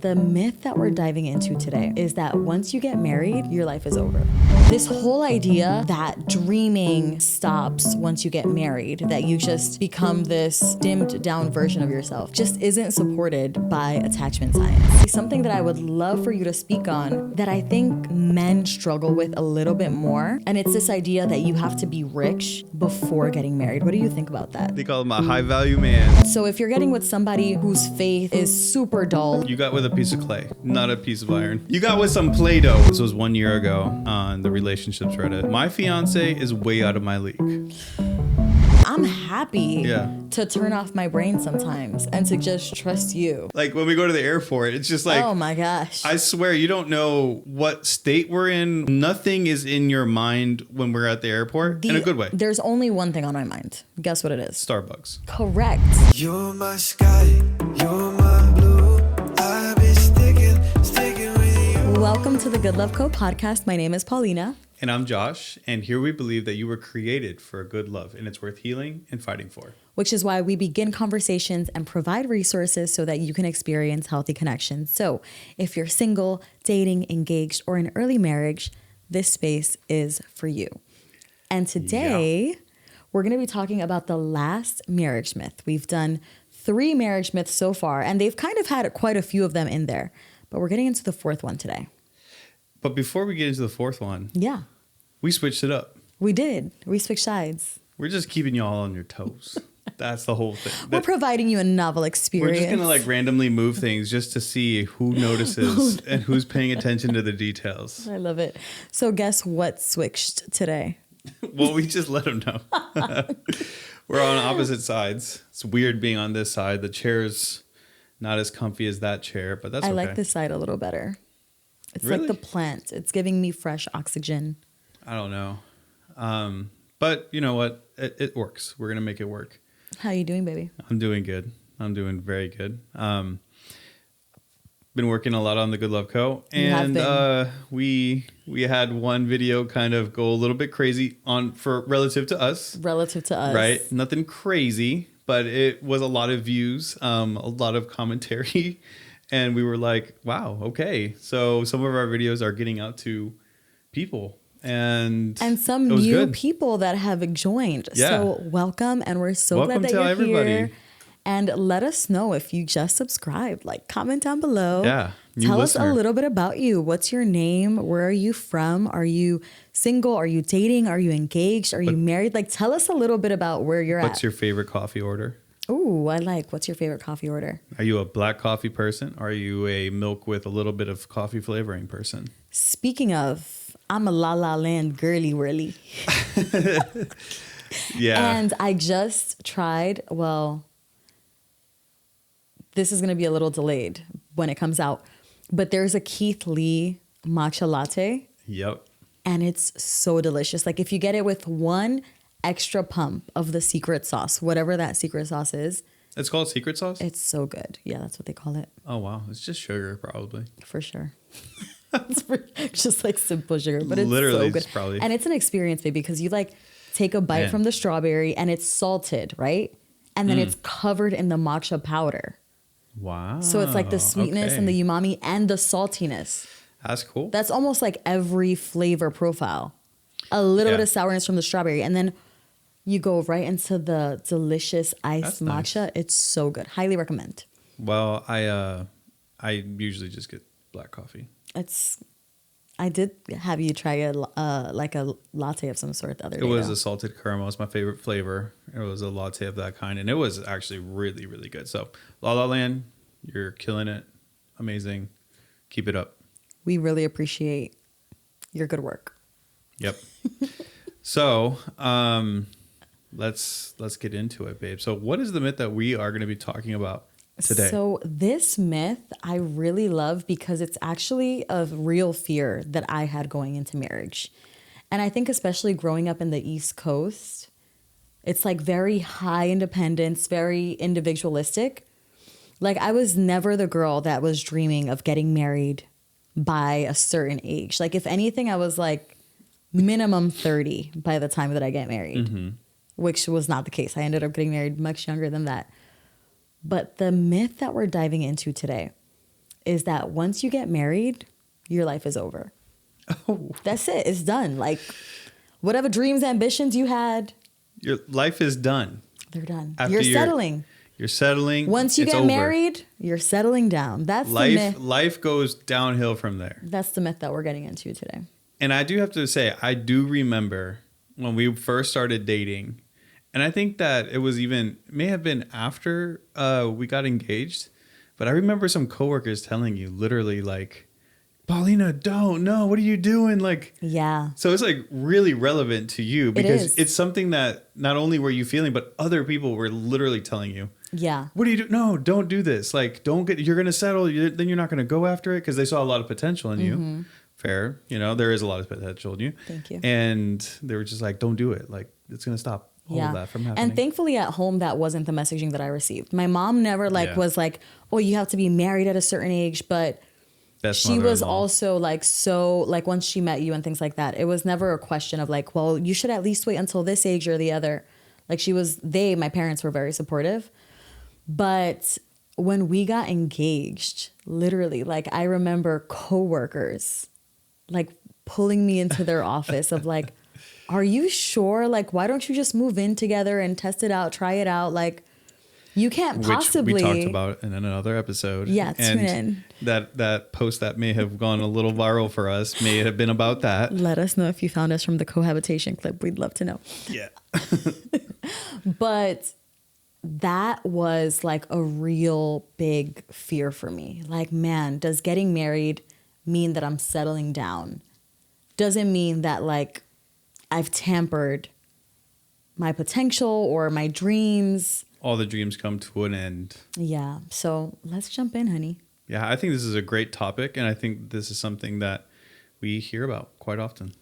The myth that we're diving into today is that once you get married, your life is over. This whole idea that dreaming stops once you get married, that you just become this dimmed down version of yourself, just isn't supported by attachment science. Something that I would love for you to speak on that I think men struggle with a little bit more, and it's this idea that you have to be rich before getting married. What do you think about that? They call him a high value man. So if you're getting with somebody whose faith is super dull, You got with a piece of clay, not a piece of iron. You got with some Play-Doh. This was 1 year ago on the relationships Reddit. My fiance is way out of my league. I'm happy to turn off my brain sometimes and to just trust you. Like when we go to the airport, it's just like, oh my gosh. I swear you don't know what state we're in. Nothing is in your mind when we're at the airport in a good way. There's only one thing on my mind. Guess what it is? Starbucks. Correct. You're my sky, you're my blue. I'll be sticking with you. Welcome to the Good Love Co podcast. My name is Paulina. And I'm Josh, and here we believe that you were created for a good love, and it's worth healing and fighting for. Which is why we begin conversations and provide resources so that you can experience healthy connections. So if you're single, dating, engaged, or in early marriage, this space is for you. And today, we're going to be talking about the last marriage myth. We've done 3 marriage myths so far, and they've kind of had quite a few of them in there. But we're getting into the 4th one today. But before we get into the 4th one, we switched it up. We did. We switched sides. We're just keeping you all on your toes. That's the whole thing. We're providing you a novel experience. We're just going to randomly move things just to see who notices and who's paying attention to the details. I love it. So guess what switched today? Well, we just let them know. We're on opposite sides. It's weird being on this side. The chair's not as comfy as that chair, but that's okay. I like this side a little better. It's really? like the plant. It's giving me fresh oxygen. I don't know. But you know what? It works. We're going to make it work. How you doing, baby? I'm doing good. I'm doing very good. Been working a lot on the Good Love Co. And we had one video kind of go a little bit crazy relative to us. Relative to us. Right? Nothing crazy, but it was a lot of views, a lot of commentary. And we were like, wow, okay. So some of our videos are getting out to people. And some new people that have joined. Yeah. So welcome. And we're so glad that you're here. And let us know if you just subscribed. Like, comment down below. Yeah. Tell us a little bit about you. What's your name? Where are you from? Are you single? Are you dating? Are you engaged? Are you married? Like, tell us a little bit about where you're at. What's your favorite coffee order? Ooh, I like. What's your favorite coffee order? Are you a black coffee person? Or are you a milk with a little bit of coffee flavoring person? Speaking of, I'm a La La Land girly whirly. Yeah. And I just tried, this is going to be a little delayed when it comes out, but there's a Keith Lee matcha latte. Yep. And it's so delicious. Like if you get it with one extra pump of the secret sauce, whatever that secret sauce is. It's called secret sauce? It's so good. Yeah, that's what they call it. Oh, wow. It's just sugar, probably. For sure. It's just like simple sugar, but it's literally so good. Probably. And it's an experience, baby, because you like take a bite from the strawberry and it's salted, right? And then it's covered in the matcha powder. Wow. So it's like the sweetness and the umami and the saltiness. That's cool. That's almost like every flavor profile. A little bit of sourness from the strawberry. And then you go right into the delicious iced matcha. Nice. It's so good. Highly recommend. Well, I usually just get black coffee. I did have you try a latte of some sort the other day. It was a salted caramel. It's my favorite flavor. It was a latte of that kind, and it was actually really, really good. So, La La Land, you're killing it. Amazing. Keep it up. We really appreciate your good work. Yep. So, let's get into it, babe. So, what is the myth that we are going to be talking about today? So this myth I really love because it's actually a real fear that I had going into marriage. And I think especially growing up in the East Coast, it's like very high independence, very individualistic. Like I was never the girl that was dreaming of getting married by a certain age. Like if anything, I was like minimum 30 by the time that I get married, which was not the case. I ended up getting married much younger than that. But the myth that we're diving into today is that once you get married, your life is over. Oh. That's it. It's done. Like whatever dreams, ambitions you had, Your life is done. they're done. After You're settling. You're settling. Once you it's get over. married, you're settling down. That's the myth. Life goes downhill from there. That's the myth that we're getting into today. And I do have to say, I do remember when we first started dating, and I think that it was may have been after we got engaged, but I remember some coworkers telling you literally like, Paulina, don't, no, what are you doing? Like, Yeah. so it's like really relevant to you because is. it's something that not only were you feeling, but other people were literally telling you, Yeah. what do you do? No, don't do this. Like, you're going to settle. Then you're not going to go after it because they saw a lot of potential in you. Fair. You know, there is a lot of potential in you. Thank you. And they were just like, don't do it. Like, it's going to stop all of that from happening. And thankfully at home, that wasn't the messaging that I received. My mom never was like, oh, you have to be married at a certain age. But she was also like, so like once she met you and things like that, it was never a question of like, well, you should at least wait until this age or the other. Like my parents were very supportive. But when we got engaged, literally, like I remember coworkers like pulling me into their office of like, are you sure? Like, why don't you just move in together and test it out, try it out? Like, you can't possibly. Which we talked about in another episode. Yeah, tune in. That post that may have gone a little viral for us may have been about that. Let us know if you found us from the cohabitation clip. We'd love to know. Yeah. But that was like a real big fear for me. Like, man, does getting married mean that I'm settling down? Does it mean that like I've tampered my potential or my dreams? All the dreams come to an end. Yeah. So let's jump in, honey. Yeah, I think this is a great topic. And I think this is something that we hear about quite often.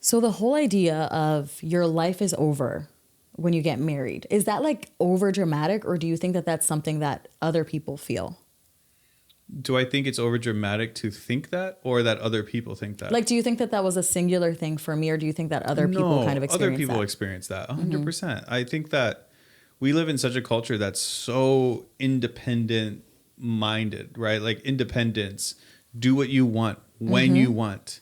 So the whole idea of your life is over when you get married, is that like over dramatic, or do you think that that's something that other people feel? Do I think it's over dramatic to think that, or that other people think that? Like, do you think that that was a singular thing for me, or do you think that other people kind of experience other people that? experience that 100%. I think that we live in such a culture that's so independent minded, right? Like independence, do what you want when you want.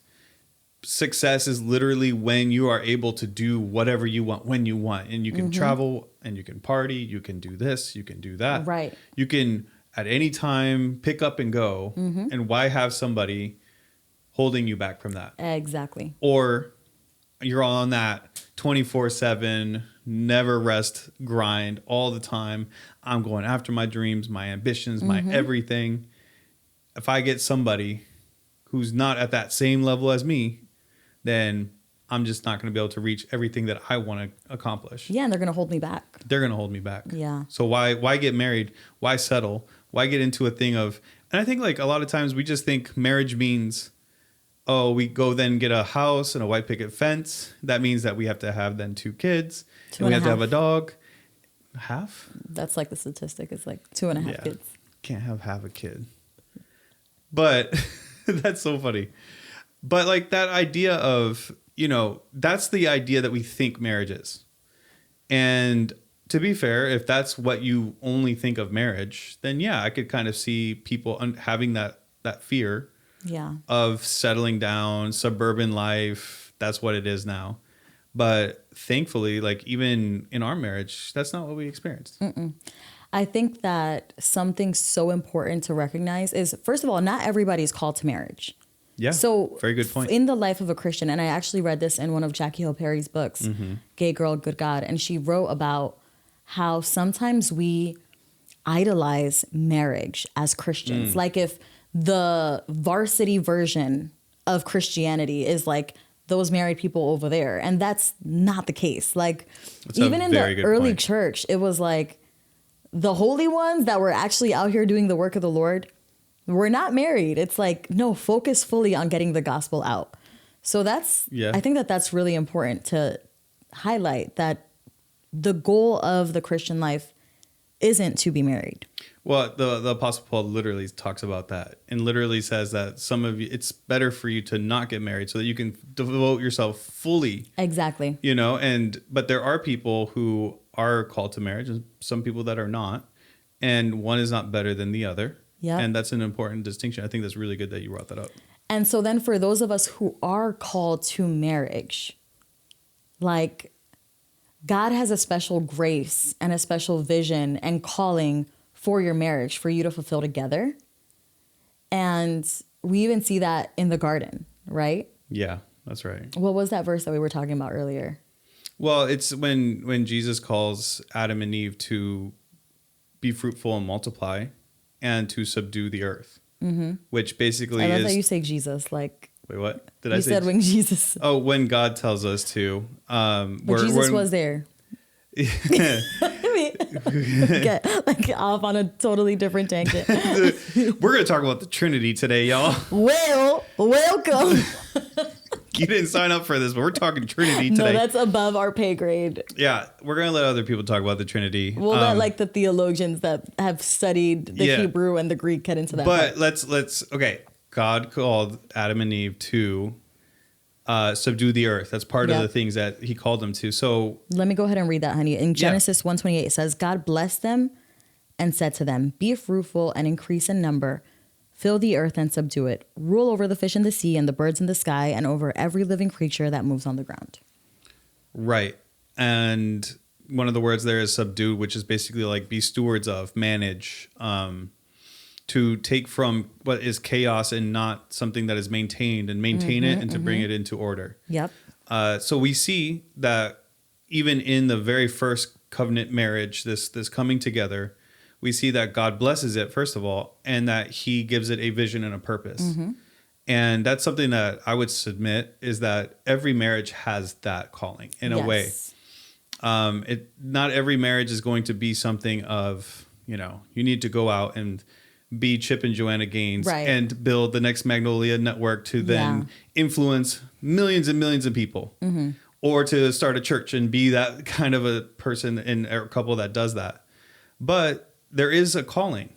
Success is literally when you are able to do whatever you want when you want, and you can travel and you can party, you can do this, you can do that. Right. You can at any time pick up and go. And why have somebody holding you back from that? Exactly. Or you're on that 24/7, never rest grind all the time. I'm going after my dreams, my ambitions, my everything. If I get somebody who's not at that same level as me, then I'm just not going to be able to reach everything that I want to accomplish. Yeah, and they're going to hold me back. They're going to hold me back. Yeah. So why get married? Why settle? Why get into a thing of, and I think like a lot of times we just think marriage means, oh, we go then get a house and a white picket fence. That means that we have to have then 2 kids. And we have to have a dog. Half? That's like the statistic. It's like 2.5 kids. Can't have half a kid. But that's so funny. But like that idea of, you know, that's the idea that we think marriage is. And to be fair, if that's what you only think of marriage, then yeah, I could kind of see people having that fear of settling down, suburban life. That's what it is now. But thankfully, like even in our marriage, that's not what we experienced. I think that something so important to recognize is, first of all, not everybody is called to marriage. Yeah. So very good point. In the life of a Christian, and I actually read this in one of Jackie Hill Perry's books, Gay Girl, Good God. And she wrote about how sometimes we idolize marriage as Christians. Like if the varsity version of Christianity is like those married people over there. And that's not the case. Like even in the early church, it was like the holy ones that were actually out here doing the work of the Lord were not married. It's like, no, focus fully on getting the gospel out. So I think that that's really important to highlight, that the goal of the Christian life isn't to be married. Well, the Apostle Paul literally talks about that and literally says that some of you, it's better for you to not get married so that you can devote yourself fully. Exactly. You know, but there are people who are called to marriage and some people that are not. And one is not better than the other. Yeah. And that's an important distinction. I think that's really good that you brought that up. And so then for those of us who are called to marriage, like God has a special grace and a special vision and calling for your marriage for you to fulfill together. And we even see that in the garden, right? Yeah, that's right. What was that verse that we were talking about earlier? Well, it's when Jesus calls Adam and Eve to be fruitful and multiply and to subdue the earth, which basically I love is... that you say Jesus, like... Wait, what? Did You I say... said when Jesus... Oh, when God tells us to. But Jesus was there. Get like off on a totally different tangent. We're going to talk about the Trinity today, y'all. Well, welcome. You didn't sign up for this, but we're talking Trinity No, today. that's above our pay grade. Yeah, we're going to let other people talk about the Trinity. We'll let like the theologians that have studied the Yeah. Hebrew and the Greek get into that. But part. let's okay. God called Adam and Eve to subdue the earth. That's part of Yeah. the things that he called them to. So Let me go ahead and read that, honey. In Genesis 1:28, it says, God blessed them and said to them, be fruitful and increase in number. Fill the earth and subdue it. Rule over the fish in the sea and the birds in the sky and over every living creature that moves on the ground. right. And one of the words there is subdue, which is basically like be stewards of, manage, to take from what is chaos and not something that is maintained and maintain it and to bring it into order. Yep. So we see that even in the very first covenant marriage, this coming together, we see that God blesses it, first of all, and that he gives it a vision and a purpose. And that's something that I would submit is that every marriage has that calling in a way. Not every marriage is going to be something of, you need to go out and be Chip and Joanna Gaines and build the next Magnolia Network to then influence millions and millions of people, or to start a church and be that kind of a person in a couple that does that. But there is a calling,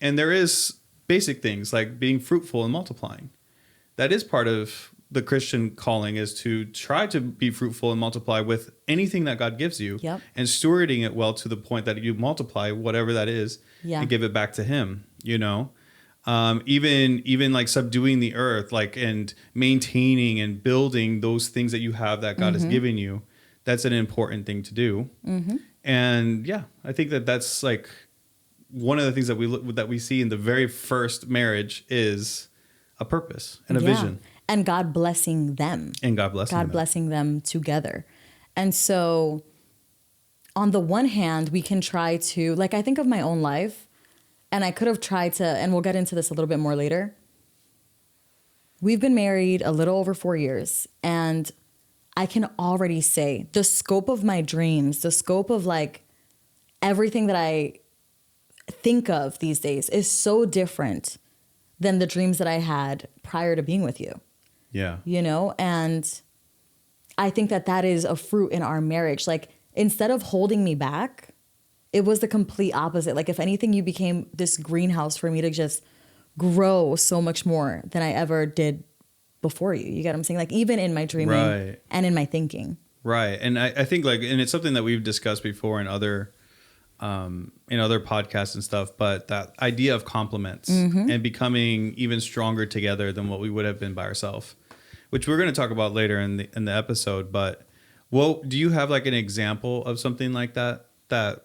and there is basic things like being fruitful and multiplying. That is part of the Christian calling, is to try to be fruitful and multiply with anything that God gives you, and stewarding it well to the point that you multiply whatever that is and give it back to him, even like subduing the earth, like, and maintaining and building those things that you have that God has given you. That's an important thing to do. And yeah, I think that that's like one of the things that we see in the very first marriage is a purpose and a vision. And God blessing them. And God blessing them together. And so on the one hand, we can try to, like, I think of my own life, and I could have tried to, and we'll get into this a little bit more later. We've been married a little over 4 years, and I can already say the scope of my dreams, the scope of like everything that I think of these days is so different than the dreams that I had prior to being with you. Yeah. And I think that is a fruit in our marriage. Like, instead of holding me back, it was the complete opposite. Like, if anything, you became this greenhouse for me to just grow so much more than I ever did before you. You get what I'm saying? Like, even in my dreaming and in my thinking. Right. And I think like, and it's something that we've discussed before in other podcasts and stuff, but that idea of compliments and becoming even stronger together than what we would have been by ourselves, which we're going to talk about later in the episode. But do you have like an example of something like that that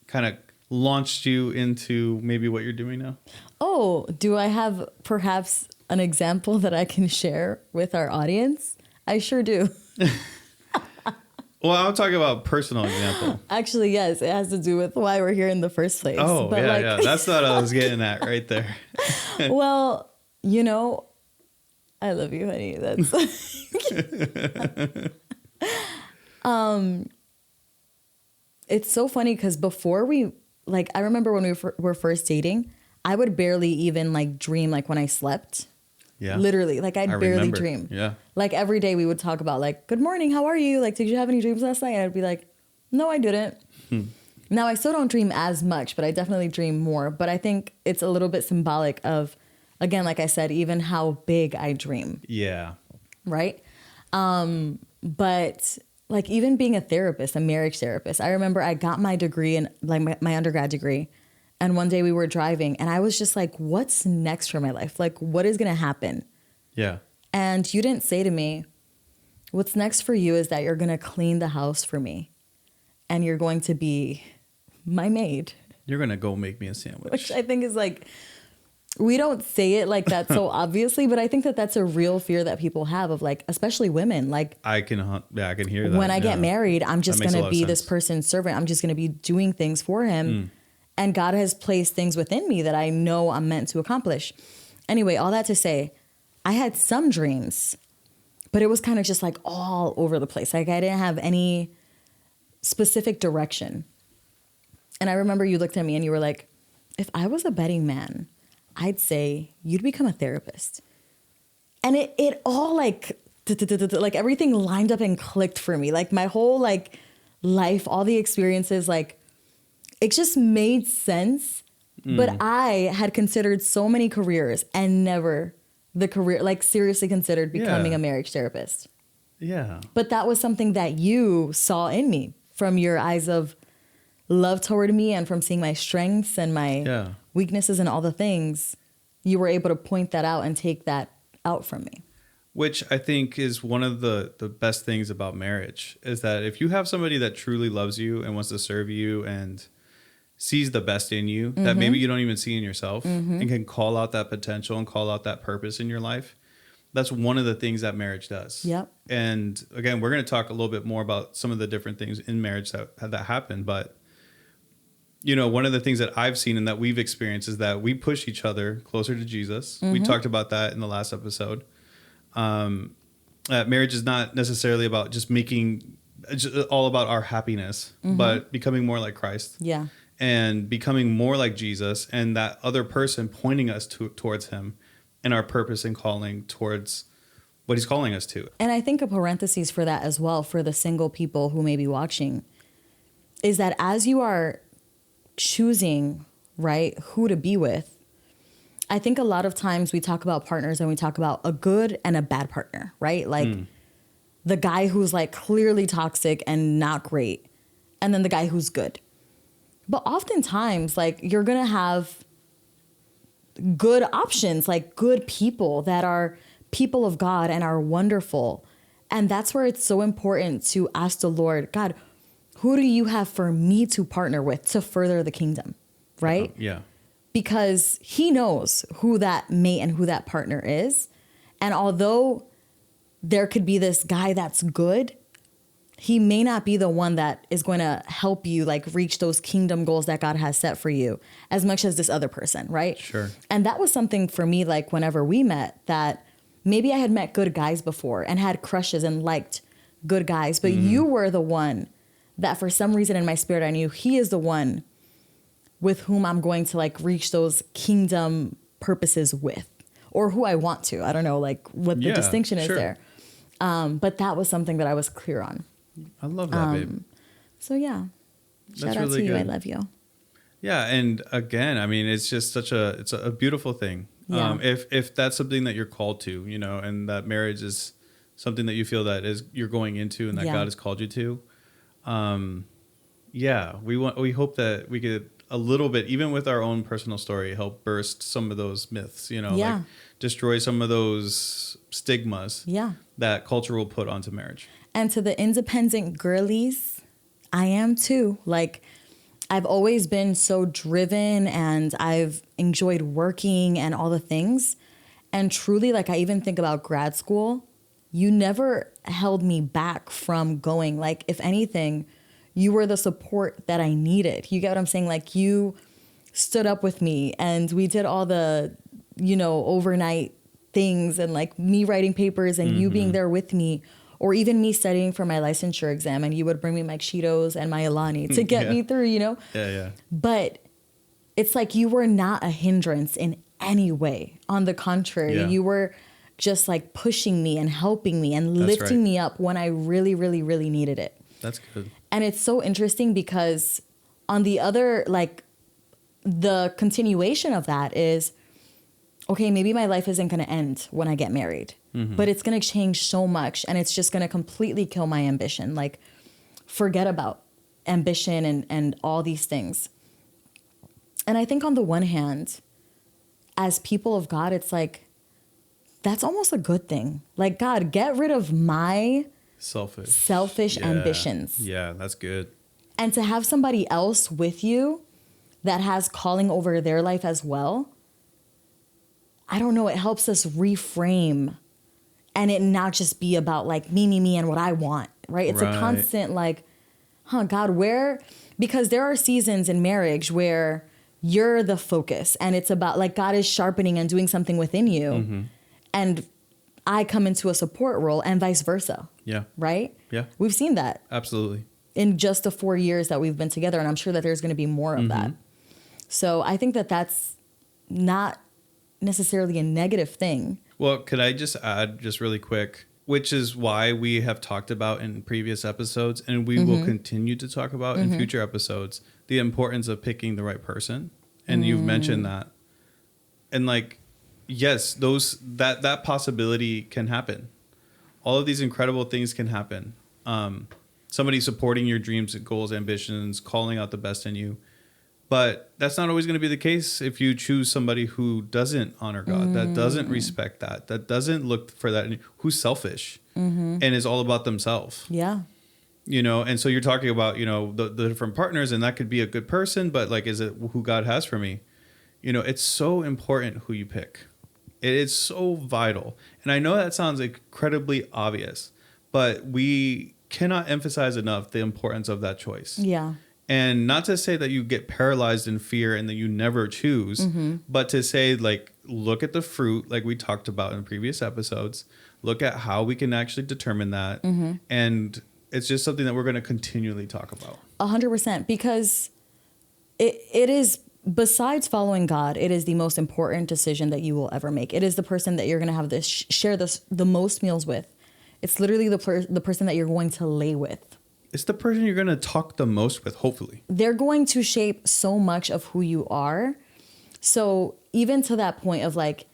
kind of launched you into maybe what you're doing now? Oh, do I have perhaps an example that I can share with our audience? I sure do. Well, I'm talking about personal example. Actually, yes, it has to do with why we're here in the first place. Oh, but yeah. That's what I was getting at right there. Well, I love you, honey. That's it's so funny because before I remember when we were first dating, I would barely even like dream like when I slept. Yeah. Literally, like I'd barely dream. Yeah. Like every day we would talk about like, good morning, how are you? Like, did you have any dreams last night? And I'd be like, no, I didn't. Now I still don't dream as much, but I definitely dream more. But I think it's a little bit symbolic of, again, like I said, even how big I dream. Yeah. Right. But like even being a therapist, a marriage therapist, I remember I got my degree in like my undergrad degree. And one day we were driving and I was just like, what's next for my life? Like, what is going to happen? Yeah. And you didn't say to me, what's next for you is that you're going to clean the house for me and you're going to be my maid. You're going to go make me a sandwich. Which I think is like, we don't say it like that so obviously, but I think that that's a real fear that people have of like, especially women. Like I can hear that. when I get married, I'm just going to be this sense. person's servant. I'm just going to be doing things for him. And God has placed things within me that I know I'm meant to accomplish. Anyway, all that to say, I had some dreams, but it was kind of just like all over the place. Like I didn't have any specific direction. And I remember you looked at me and you were like, if I was a betting man, I'd say you'd become a therapist. And it all like everything lined up and clicked for me. Like my whole like life, all the experiences, like it just made sense. But I had considered so many careers and never the career, like seriously considered becoming a marriage therapist. Yeah. But that was something that you saw in me from your eyes of love toward me and from seeing my strengths and my weaknesses and all the things. You were able to point that out and take that out from me. Which I think is one of the best things about marriage is that if you have somebody that truly loves you and wants to serve you and sees the best in you that maybe you don't even see in yourself and can call out that potential and call out that purpose in your life, that's one of the things that marriage does. Yep. And again, we're going to talk a little bit more about some of the different things in marriage that happen. But, you know, one of the things that I've seen and that we've experienced is that we push each other closer to Jesus. We talked about that in the last episode. Marriage is not necessarily about just all about our happiness, but becoming more like Christ. Yeah. And becoming more like Jesus and that other person pointing us towards him and our purpose and calling towards what he's calling us to. And I think a parenthesis for that as well, for the single people who may be watching, is that as you are choosing, right, who to be with, I think a lot of times we talk about partners and we talk about a good and a bad partner, right? Like the guy who's like clearly toxic and not great, and then the guy who's good. But oftentimes, like, you're going to have good options, like good people that are people of God and are wonderful. And that's where it's so important to ask the Lord, God, who do you have for me to partner with to further the kingdom, right? Yeah. Because he knows who that mate and who that partner is. And although there could be this guy that's good, he may not be the one that is going to help you like reach those kingdom goals that God has set for you as much as this other person, right? Sure. And that was something for me, like whenever we met, that maybe I had met good guys before and had crushes and liked good guys, but you were the one that for some reason in my spirit, I knew he is the one with whom I'm going to like reach those kingdom purposes with, or who I want to. I don't know like what the distinction is there. But that was something that I was clear on. I love that, babe. So yeah, shout out really to you. good. I love you. Yeah, and again, I mean, it's just it's a beautiful thing. Yeah. If that's something that you're called to, you know, and that marriage is something that you feel that is you're going into and that God has called you to. We hope that we could a little bit, even with our own personal story, help burst some of those myths, you know, like destroy some of those stigmas that culture will put onto marriage. And to the independent girlies, I am too. Like, I've always been so driven and I've enjoyed working and all the things. And truly, like, I even think about grad school. You never held me back from going. Like, if anything, you were the support that I needed. You get what I'm saying? Like, you stood up with me and we did all the, you know, overnight things and like me writing papers and you being there with me. Or even me studying for my licensure exam and you would bring me my Cheetos and my Alani to get me through, you know? Yeah. But it's like you were not a hindrance in any way. On the contrary, you were just like pushing me and helping me and lifting me up when I really, really, really needed it. That's good. And it's so interesting because on the other, like the continuation of that is, okay, maybe my life isn't going to end when I get married. But it's going to change so much and it's just going to completely kill my ambition. Like, forget about ambition and all these things. And I think on the one hand, as people of God, it's like, that's almost a good thing. Like, God, get rid of my selfish ambitions. Yeah, that's good. And to have somebody else with you that has calling over their life as well, I don't know, it helps us reframe and it not just be about like me, and what I want, right? It's a constant like, God, where? Because there are seasons in marriage where you're the focus and it's about like God is sharpening and doing something within you. And I come into a support role and vice versa. Yeah. Right? Yeah. We've seen that. Absolutely. In just the 4 years that we've been together. And I'm sure that there's going to be more of that. So I think that that's not necessarily a negative thing. Well, could I just add just really quick, which is why we have talked about in previous episodes and we will continue to talk about in future episodes, the importance of picking the right person. And you've mentioned that. And like, yes, that possibility can happen. All of these incredible things can happen. Somebody supporting your dreams, goals, ambitions, calling out the best in you. But that's not always going to be the case if you choose somebody who doesn't honor God, that doesn't respect that doesn't look for that, who's selfish and is all about themselves. Yeah. You know, and so you're talking about, you know, the different partners, and that could be a good person, but like, is it who God has for me? You know, it's so important who you pick. It is so vital. And I know that sounds incredibly obvious, but we cannot emphasize enough the importance of that choice. Yeah. And not to say that you get paralyzed in fear and that you never choose, but to say, like, look at the fruit, like we talked about in previous episodes. Look at how we can actually determine that. And it's just something that we're going to continually talk about. 100%. Because it is, besides following God, it is the most important decision that you will ever make. It is the person that you're going to have this share the most meals with. It's literally the person that you're going to lay with. It's the person you're going to talk the most with, hopefully. They're going to shape so much of who you are. So even to that point of like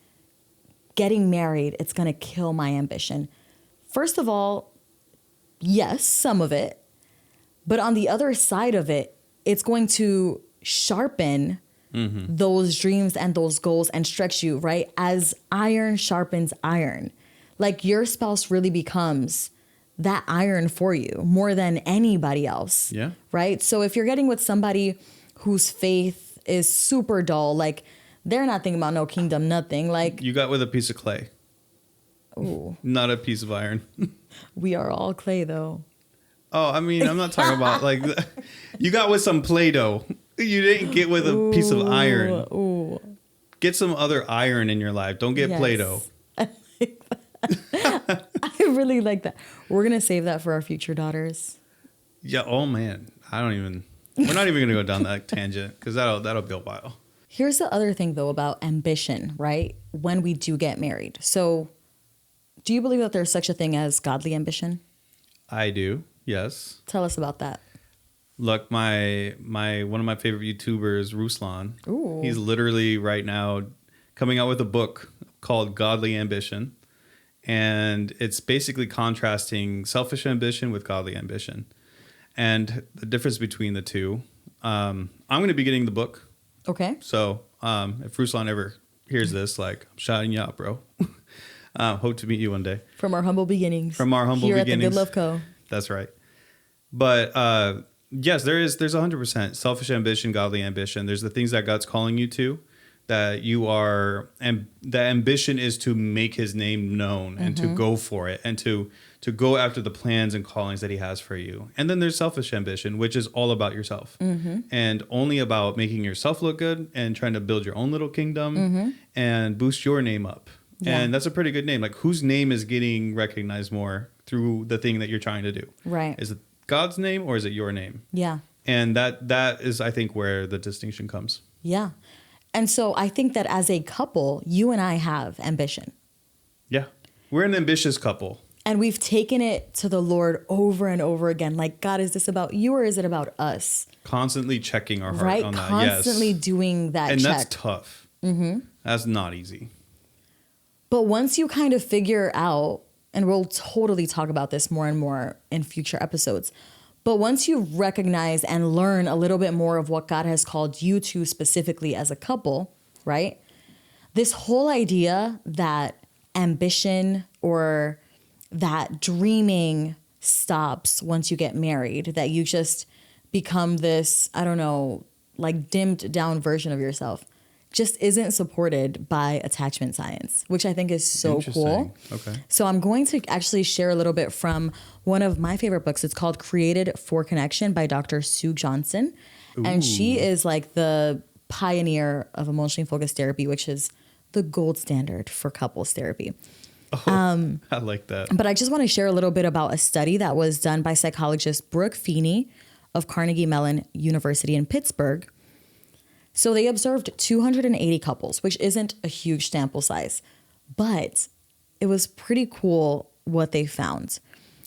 getting married, it's going to kill my ambition. First of all, yes, some of it. But on the other side of it, it's going to sharpen those dreams and those goals and stretch you, right? As iron sharpens iron. Like your spouse really becomes that iron for you more than anybody else. Yeah. Right? So if you're getting with somebody whose faith is super dull, like they're not thinking about no kingdom, nothing. Like you got with a piece of clay. Ooh. Not a piece of iron. We are all clay though. Oh, I mean, I'm not talking about like you got with some Play-Doh. You didn't get with a piece of iron. Ooh. Get some other iron in your life. Don't get Play-Doh. I really like that. We're going to save that for our future daughters. Yeah. Oh man. We're not even going to go down that tangent because that'll be a while. Here's the other thing though about ambition, right? When we do get married. So do you believe that there's such a thing as godly ambition? I do. Yes. Tell us about that. Look, my one of my favorite YouTubers, Ruslan. Ooh. He's literally right now coming out with a book called Godly Ambition. And it's basically contrasting selfish ambition with godly ambition and the difference between the two. I'm going to be getting the book. Okay. So if Ruslan ever hears this, like, I'm shouting you out, bro. Hope to meet you one day. From our humble beginnings. Here at the Good Love Co. That's right. But yes, there's 100% selfish ambition, godly ambition. There's the things that God's calling you to. That you are, and the ambition is to make his name known and to go for it and to go after the plans and callings that he has for you. And then there's selfish ambition, which is all about yourself and only about making yourself look good and trying to build your own little kingdom and boost your name up. Yeah. And that's a pretty good name. Like whose name is getting recognized more through the thing that you're trying to do? Right. Is it God's name or is it your name? Yeah. And that is, I think, where the distinction comes. Yeah. And so I think that as a couple, you and I have ambition. Yeah. We're an ambitious couple. And we've taken it to the Lord over and over again. Like, God, is this about you or is it about us? Constantly checking our heart on that. Constantly doing that and check. That's tough. That's not easy. But once you kind of figure out, and we'll totally talk about this more and more in future episodes, But once you recognize and learn a little bit more of what God has called you to specifically as a couple, right? This whole idea that ambition or that dreaming stops once you get married, that you just become this, I don't know, like dimmed down version of yourself, just isn't supported by attachment science, which I think is so cool. Okay. So I'm going to actually share a little bit from one of my favorite books. It's called Created for Connection by Dr. Sue Johnson. And she is like the pioneer of emotionally focused therapy, which is the gold standard for couples therapy. Oh, I like that. But I just want to share a little bit about a study that was done by psychologist Brooke Feeney of Carnegie Mellon University in Pittsburgh. So they observed 280 couples, which isn't a huge sample size, but it was pretty cool what they found.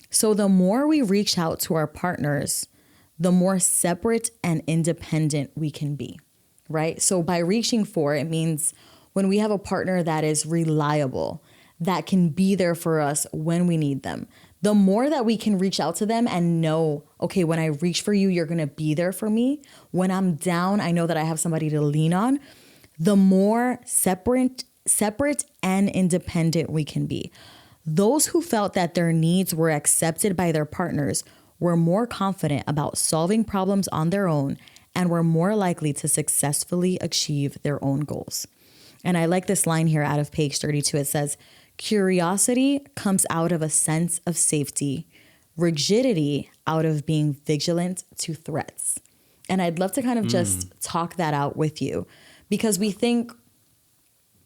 So the more we reach out to our partners, the more separate and independent we can be, right? So by reaching for, it means when we have a partner that is reliable, that can be there for us when we need them, the more that we can reach out to them and know, okay, when I reach for you, you're going to be there for me. When I'm down, I know that I have somebody to lean on. The more separate and independent we can be. Those who felt that their needs were accepted by their partners were more confident about solving problems on their own and were more likely to successfully achieve their own goals. And I like this line here out of page 32. It says, curiosity comes out of a sense of safety, rigidity out of being vigilant to threats. And I'd love to kind of just talk that out with you, because we think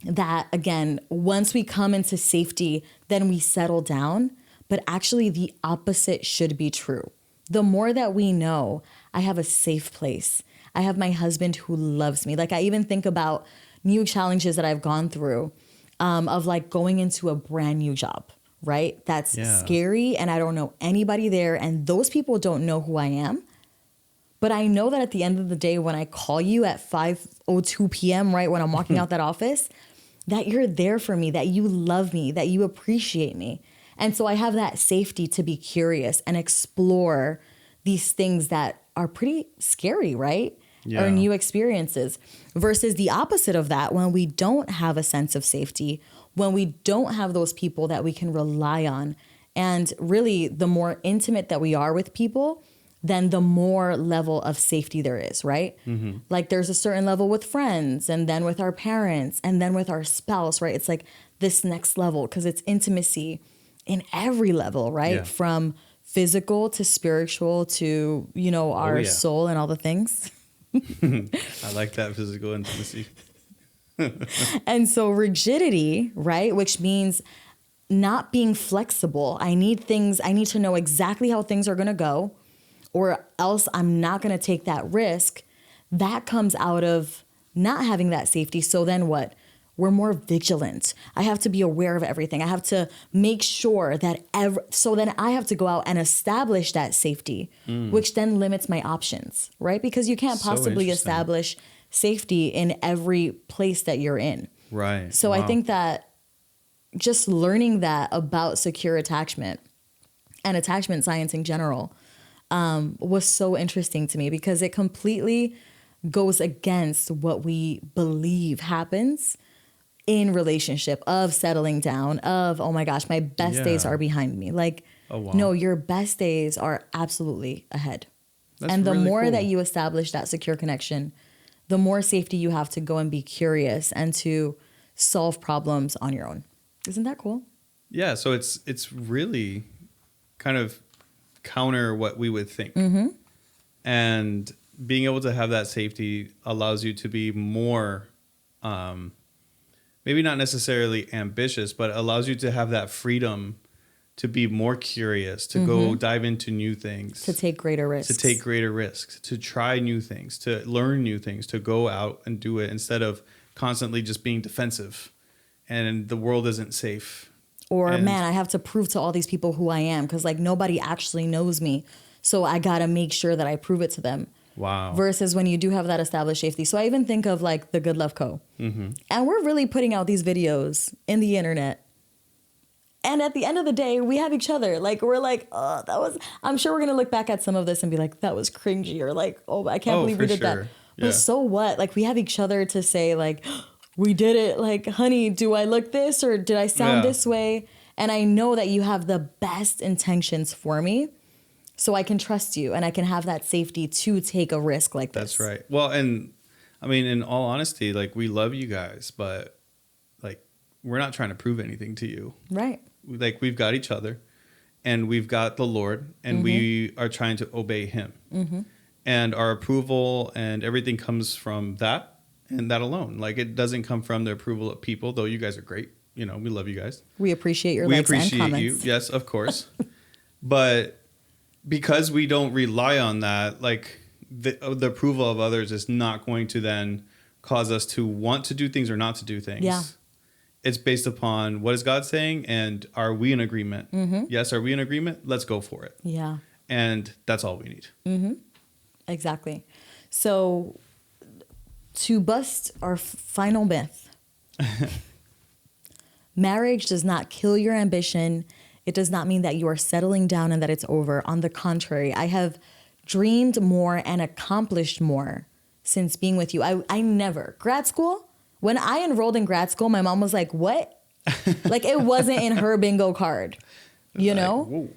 that, again, once we come into safety, then we settle down. But actually, the opposite should be true. The more that we know, I have a safe place. I have my husband who loves me. Like, I even think about new challenges that I've gone through. Of like going into a brand new job, right? That's scary, and I don't know anybody there, and those people don't know who I am. But I know that at the end of the day, when I call you at 5:02 p.m., right, when I'm walking out that office, that you're there for me, that you love me, that you appreciate me. And so I have that safety to be curious and explore these things that are pretty scary, right? Or new experiences, versus the opposite of that, when we don't have a sense of safety, when we don't have those people that we can rely on. And really, the more intimate that we are with people, then the more level of safety there is, right? Mm-hmm. Like there's a certain level with friends, and then with our parents, and then with our spouse, right? It's like this next level, because it's intimacy in every level, right? Yeah. From physical to spiritual to, you know, our soul and all the things. I like that, physical intimacy. And so rigidity, right, which means not being flexible. I need to know exactly how things are going to go, or else I'm not going to take that risk. That comes out of not having that safety. So then what? We're more vigilant. I have to be aware of everything. I have to make sure that so then I have to go out and establish that safety, which then limits my options, right? Because you can't possibly establish safety in every place that you're in. Right. So I think that just learning that about secure attachment and attachment science in general was so interesting to me, because it completely goes against what we believe happens in relationship, of settling down, of, oh my gosh, my best days are behind me. Like, no, your best days are absolutely ahead. And the really more that you establish that secure connection, the more safety you have to go and be curious and to solve problems on your own. Isn't that cool? Yeah. So it's really kind of counter what we would think. Mm-hmm. And being able to have that safety allows you to be more, maybe not necessarily ambitious, but allows you to have that freedom to be more curious, to go dive into new things. To take greater risks. To try new things, to learn new things, to go out and do it instead of constantly just being defensive and the world isn't safe. Or, man, I have to prove to all these people who I am, because like nobody actually knows me. So I got to make sure that I prove it to them. Wow. Versus when you do have that established safety. So I even think of like the Good Love Co. Mm-hmm. And we're really putting out these videos in the internet And at the end of the day, we have each other. Like, we're like, oh, I'm sure we're going to look back at some of this and be like, that was cringy, or like, oh, I can't believe we did that. Yeah. But so what? Like, we have each other to say, like, we did it. Like, honey, do I look this, or did I sound this way? And I know that you have the best intentions for me, so I can trust you and I can have that safety to take a risk like this. That's right. Well, and I mean, in all honesty, like, we love you guys, but like, we're not trying to prove anything to you. Right. Like, we've got each other and we've got the Lord, and we are trying to obey him. And our approval and everything comes from that and that alone. Like, it doesn't come from the approval of people, though you guys are great. You know, we love you guys. We appreciate your we likes and appreciate comments. you. Yes, of course. But because we don't rely on that, like, the approval of others is not going to then cause us to want to do things or not to do things. Yeah. It's based upon what is God saying, and are we in agreement? Yes, are we in agreement? Let's go for it. Yeah. And that's all we need. Exactly. So, to bust our final myth, marriage does not kill your ambition. It does not mean that you are settling down and that it's over. On the contrary, I have dreamed more and accomplished more since being with you. I never, grad school, when I enrolled in grad school, my mom was like, what? Like, it wasn't in her bingo card, you know? Whoa.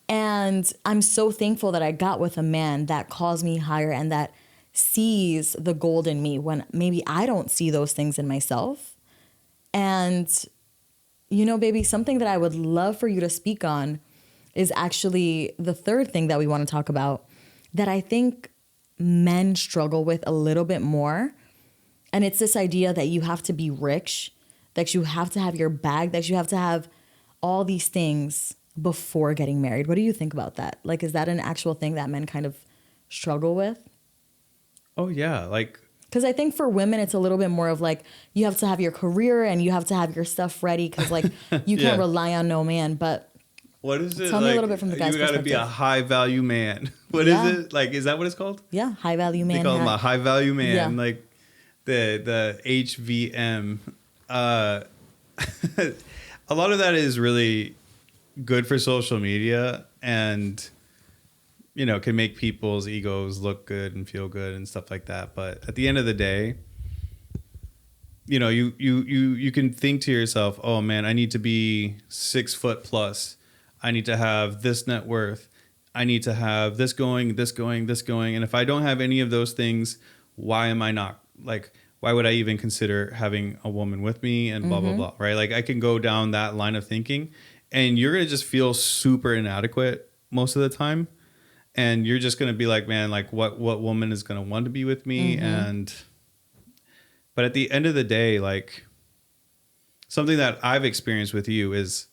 And I'm so thankful that I got with a man that calls me higher and that sees the gold in me when maybe I don't see those things in myself. And, you know, baby, something that I would love for you to speak on is actually the third thing that we want to talk about that I think men struggle with a little bit more. And it's this idea that you have to be rich, that you have to have your bag, that you have to have all these things before getting married. What do you think about that? Like, is that an actual thing that men kind of struggle with? Oh, yeah. Like, because I think for women, it's a little bit more of like, you have to have your career and you have to have your stuff ready because, like, you can't rely on no man. But what is it? Tell me like, a little bit from the guy's you got to be a high value man. What is it? Like, is that what it's called? Yeah, high value man. They call him a high value man. Yeah. Like the HVM. A lot of that is really good for social media and, you know, can make people's egos look good and feel good and stuff like that. But at the end of the day, you know, you can think to yourself, oh man, I need to be 6 foot plus. I need to have this net worth. I need to have this going, this going, this going. And if I don't have any of those things, why am I not? Like, why would I even consider having a woman with me and blah, blah, blah, right? Like, I can go down that line of thinking and you're going to just feel super inadequate most of the time. And you're just going to be like, man, like what woman is going to want to be with me? But at the end of the day, like, something that I've experienced with you is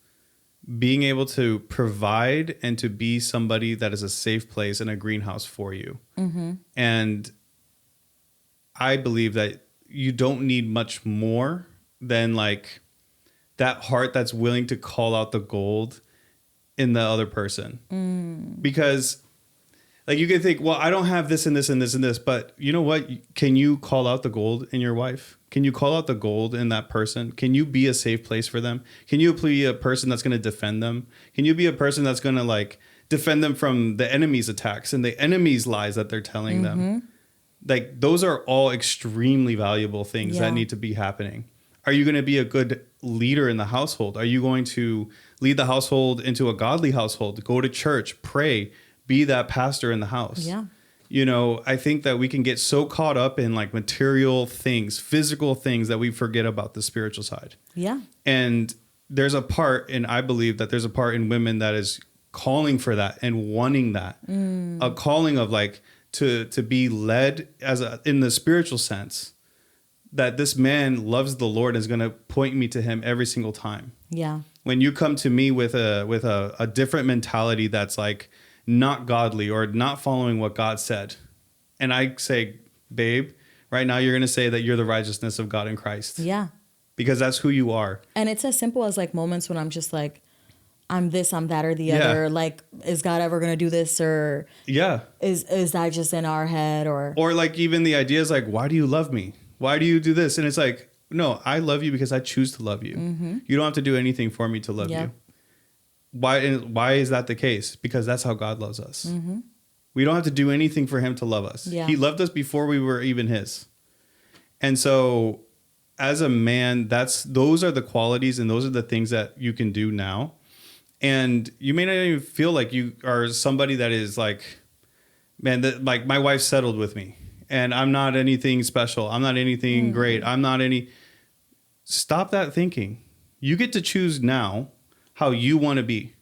being able to provide and to be somebody that is a safe place and a greenhouse for you. And I believe that you don't need much more than like that heart that's willing to call out the gold in the other person. Because like, you can think, well, I don't have this and this and this and this, but you know what? Can you call out the gold in your wife? Can you call out the gold in that person? Can you be a safe place for them? Can you be a person that's going to defend them? Can you be a person that's going to like defend them from the enemy's attacks and the enemy's lies that they're telling them? Like, those are all extremely valuable things that need to be happening. Are you going to be a good leader in the household? Are you going to lead the household into a godly household? Go to church, pray, be that pastor in the house. Yeah. You know, I think that we can get so caught up in like material things, physical things, that we forget about the spiritual side. Yeah. And there's a part, and I believe that there's a part in women that is calling for that and wanting that. A calling of like to be led in the spiritual sense, that this man loves the Lord and is going to point me to him every single time. Yeah. When you come to me with a different mentality that's like not godly or not following what God said, and I say, babe, right now you're going to say that you're the righteousness of God in Christ. Yeah. Because that's who you are. And it's as simple as like moments when I'm just like, I'm this, I'm that, or the other. Like, is God ever going to do this? Or is that just in our head? Or like, even the idea is like, why do you love me? Why do you do this? And it's like, no, I love you because I choose to love you. You don't have to do anything for me to love you. Why is that the case? Because that's how God loves us. We don't have to do anything for him to love us. Yeah. He loved us before we were even his. And so as a man, those are the qualities and those are the things that you can do now. And you may not even feel like you are somebody that is like, man, that like my wife settled with me and I'm not anything special. I'm not anything great. I'm not any. Stop that thinking. You get to choose now how you want to be.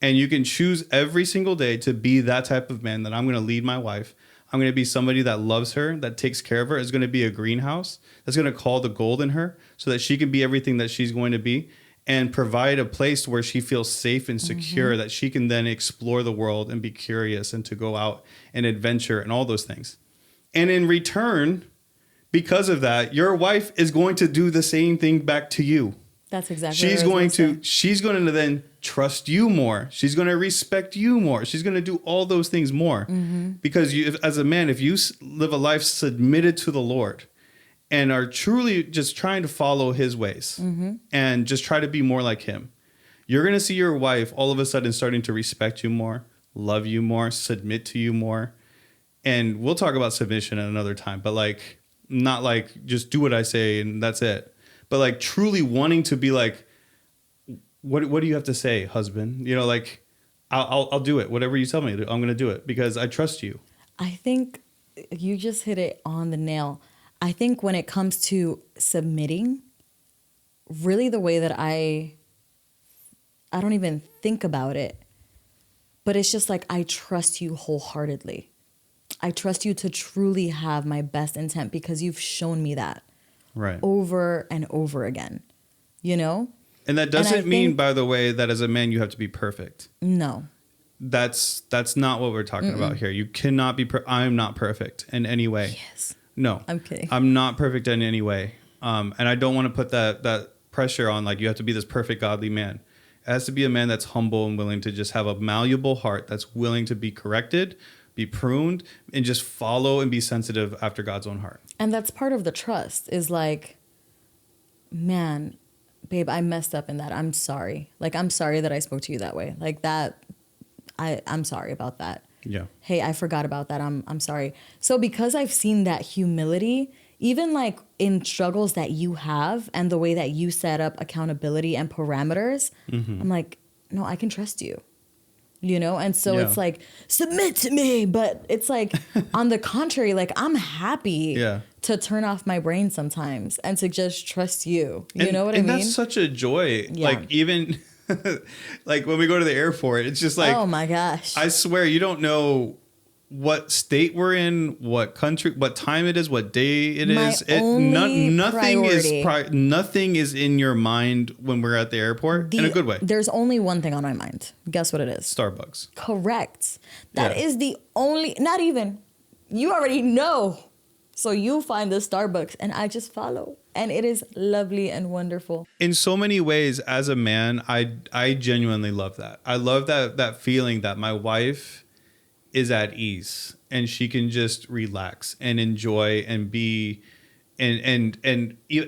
And you can choose every single day to be that type of man that I'm going to lead my wife. I'm going to be somebody that loves her, that takes care of her, is going to be a greenhouse, that's going to call the gold in her so that she can be everything that she's going to be and provide a place where she feels safe and secure, that she can then explore the world and be curious and to go out and adventure and all those things. And in return, because of that, your wife is going to do the same thing back to you. That's exactly She's what I was going gonna to she's going to then trust you more. She's going to respect you more. She's going to do all those things more. Because you, as a man, if you live a life submitted to the Lord and are truly just trying to follow his ways and just try to be more like him, you're going to see your wife all of a sudden starting to respect you more, love you more, submit to you more. And we'll talk about submission at another time, but like not like just do what I say and that's it. But like truly wanting to be like, what do you have to say, husband? You know, like I'll do it. Whatever you tell me, I'm going to do it because I trust you. I think you just hit it on the nail. I think when it comes to submitting, really the way that I don't even think about it, but it's just like I trust you wholeheartedly. I trust you to truly have my best intent because you've shown me that. Right. Over and over again, you know? And that doesn't mean, by the way, that as a man, you have to be perfect. No. That's not what we're talking about here. You cannot be, I'm not perfect in any way. Yes. No. I'm kidding. I'm not perfect in any way. And I don't want to put that pressure on, like, you have to be this perfect, godly man. It has to be a man that's humble and willing to just have a malleable heart that's willing to be corrected, be pruned, and just follow and be sensitive after God's own heart. And that's part of the trust is like, man, babe, I messed up in that. I'm sorry. Like, I'm sorry that I spoke to you that way. Like that, I'm sorry about that. Yeah. Hey, I forgot about that. I'm sorry. So because I've seen that humility, even like in struggles that you have and the way that you set up accountability and parameters, I'm like, no, I can trust you. You know, and so it's like, submit to me. But it's like, on the contrary, like I'm happy to turn off my brain sometimes and to just trust you. You know what I mean? And that's such a joy. Yeah. Like even like when we go to the airport, it's just like, oh my gosh, I swear you don't know what state we're in, what country, what time it is, what day it is. Nothing is in your mind when we're at the airport in a good way. There's only one thing on my mind. Guess what it is? Starbucks. Correct. That is the only, not even, you already know. So you find the Starbucks and I just follow. And it is lovely and wonderful. In so many ways, as a man, I genuinely love that. I love that feeling that my wife is at ease and she can just relax and enjoy and be and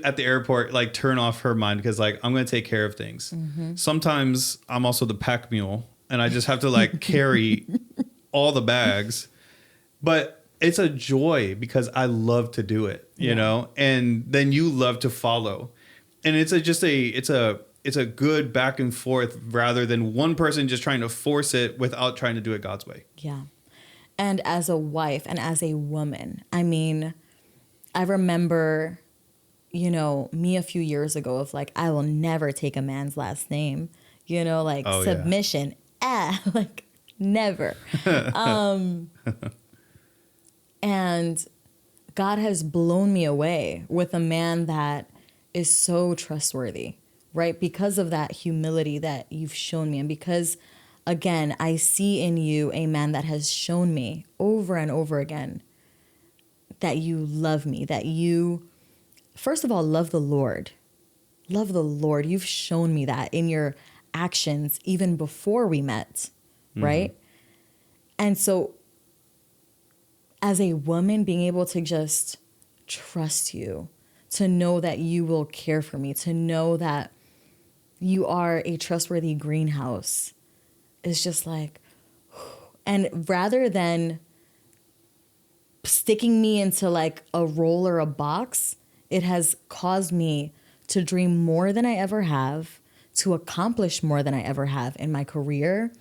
at the airport, like turn off her mind because like I'm going to take care of things. Sometimes I'm also the pack mule and I just have to like carry all the bags, but it's a joy because I love to do it, you know, and then you love to follow. And it's a good back and forth rather than one person just trying to force it without trying to do it God's way. Yeah. And as a wife and as a woman, I mean, I remember, you know, me a few years ago of like, I will never take a man's last name, you know, like submission, like never. And God has blown me away with a man that is so trustworthy, right? Because of that humility that you've shown me. And because, again, I see in you a man that has shown me over and over again that you love me, that you, first of all, love the Lord. Love the Lord. You've shown me that in your actions even before we met, right? And so as a woman, being able to just trust you, to know that you will care for me, to know that you are a trustworthy greenhouse is just like, and rather than sticking me into like a role or a box, it has caused me to dream more than I ever have, to accomplish more than I ever have in my career,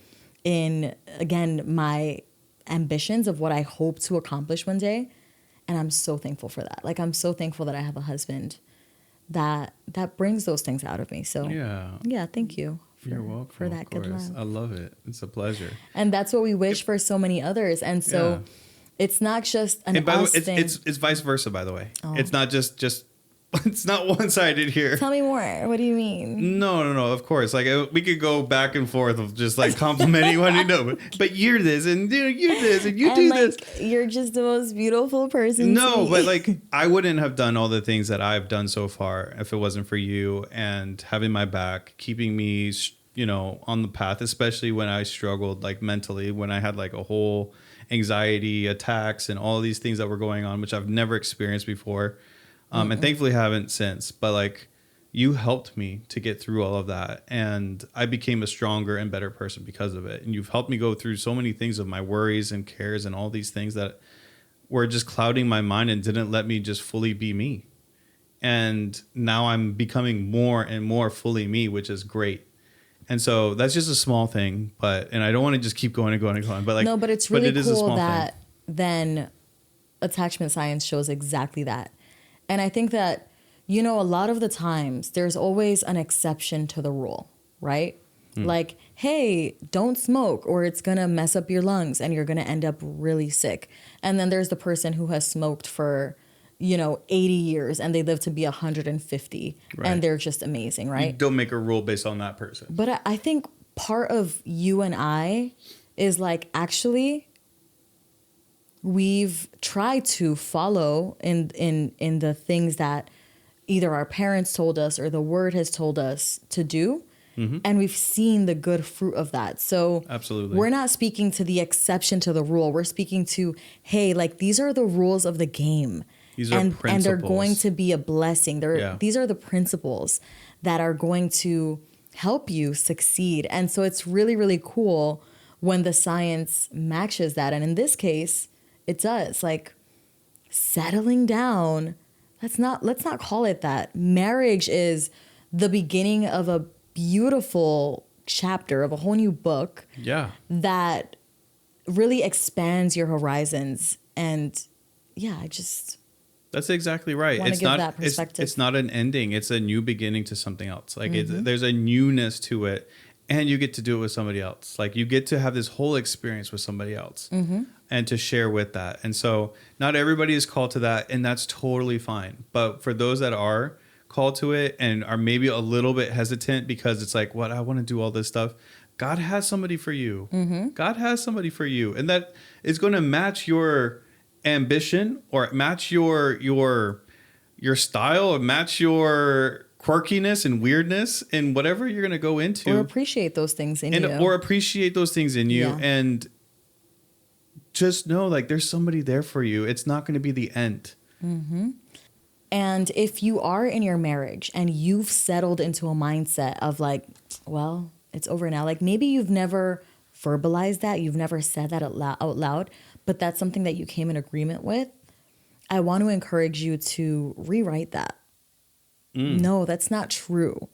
in, again, my ambitions of what I hope to accomplish one day. And I'm so thankful for that. Like, I'm so thankful that I have a husband that brings those things out of me. So yeah, thank you. You're welcome. For that good love. I love it. It's a pleasure. And that's what we wish for so many others. And so it's not just an and by us the way, thing. it's vice versa, by the way. Oh. It's not just it's not one-sided here. Tell me more. What do you mean? No. Of course. Like, we could go back and forth of just like complimenting one another. But you're this and you're this and you do like, this. You're just the most beautiful person. No, but like, I wouldn't have done all the things that I've done so far if it wasn't for you and having my back, keeping me, you know, on the path, especially when I struggled like mentally, when I had like a whole anxiety attacks and all these things that were going on, which I've never experienced before. And thankfully haven't since, but like, you helped me to get through all of that. And I became a stronger and better person because of it. And you've helped me go through so many things of my worries and cares and all these things that were just clouding my mind and didn't let me just fully be me. And now I'm becoming more and more fully me, which is great. And so that's just a small thing, and I don't want to just keep going and going and going, but like, no, but it's really it cool that then attachment science shows exactly that. And I think that, you know, a lot of the times there's always an exception to the rule, right? Like, hey, don't smoke or it's going to mess up your lungs and you're going to end up really sick. And then there's the person who has smoked for, you know, 80 years and they live to be 150 and they're just amazing, right? You don't make a rule based on that person. But I think part of you and I is like, actually, we've tried to follow in the things that either our parents told us or the word has told us to do. And we've seen the good fruit of that. So absolutely, we're not speaking to the exception to the rule. We're speaking to, hey, like, these are the rules of the game. These are principles. And they're going to be a blessing. These are the principles that are going to help you succeed. And so it's really, really cool when the science matches that. And in this case, it does. Like, settling down, let's not call it that. Marriage is the beginning of a beautiful chapter of a whole new book. Yeah. That really expands your horizons. And yeah, that's exactly right. It's not that perspective. It's not an ending. It's a new beginning to something else. Like, there's a newness to it, and you get to do it with somebody else. Like, you get to have this whole experience with somebody else and to share with that. And so not everybody is called to that, and that's totally fine. But for those that are called to it and are maybe a little bit hesitant because it's like, what, I want to do all this stuff. God has somebody for you. God has somebody for you. And that is going to match your ambition or match your style or match your quirkiness and weirdness and whatever you're going to go into. Or appreciate those things in you. Or appreciate those things in you. Yeah. And just know, like, there's somebody there for you. It's not going to be the end. And if you are in your marriage and you've settled into a mindset of like, well, it's over now. Like, maybe you've never verbalized that. You've never said that out loud, but that's something that you came in agreement with. I want to encourage you to rewrite that. No, that's not true.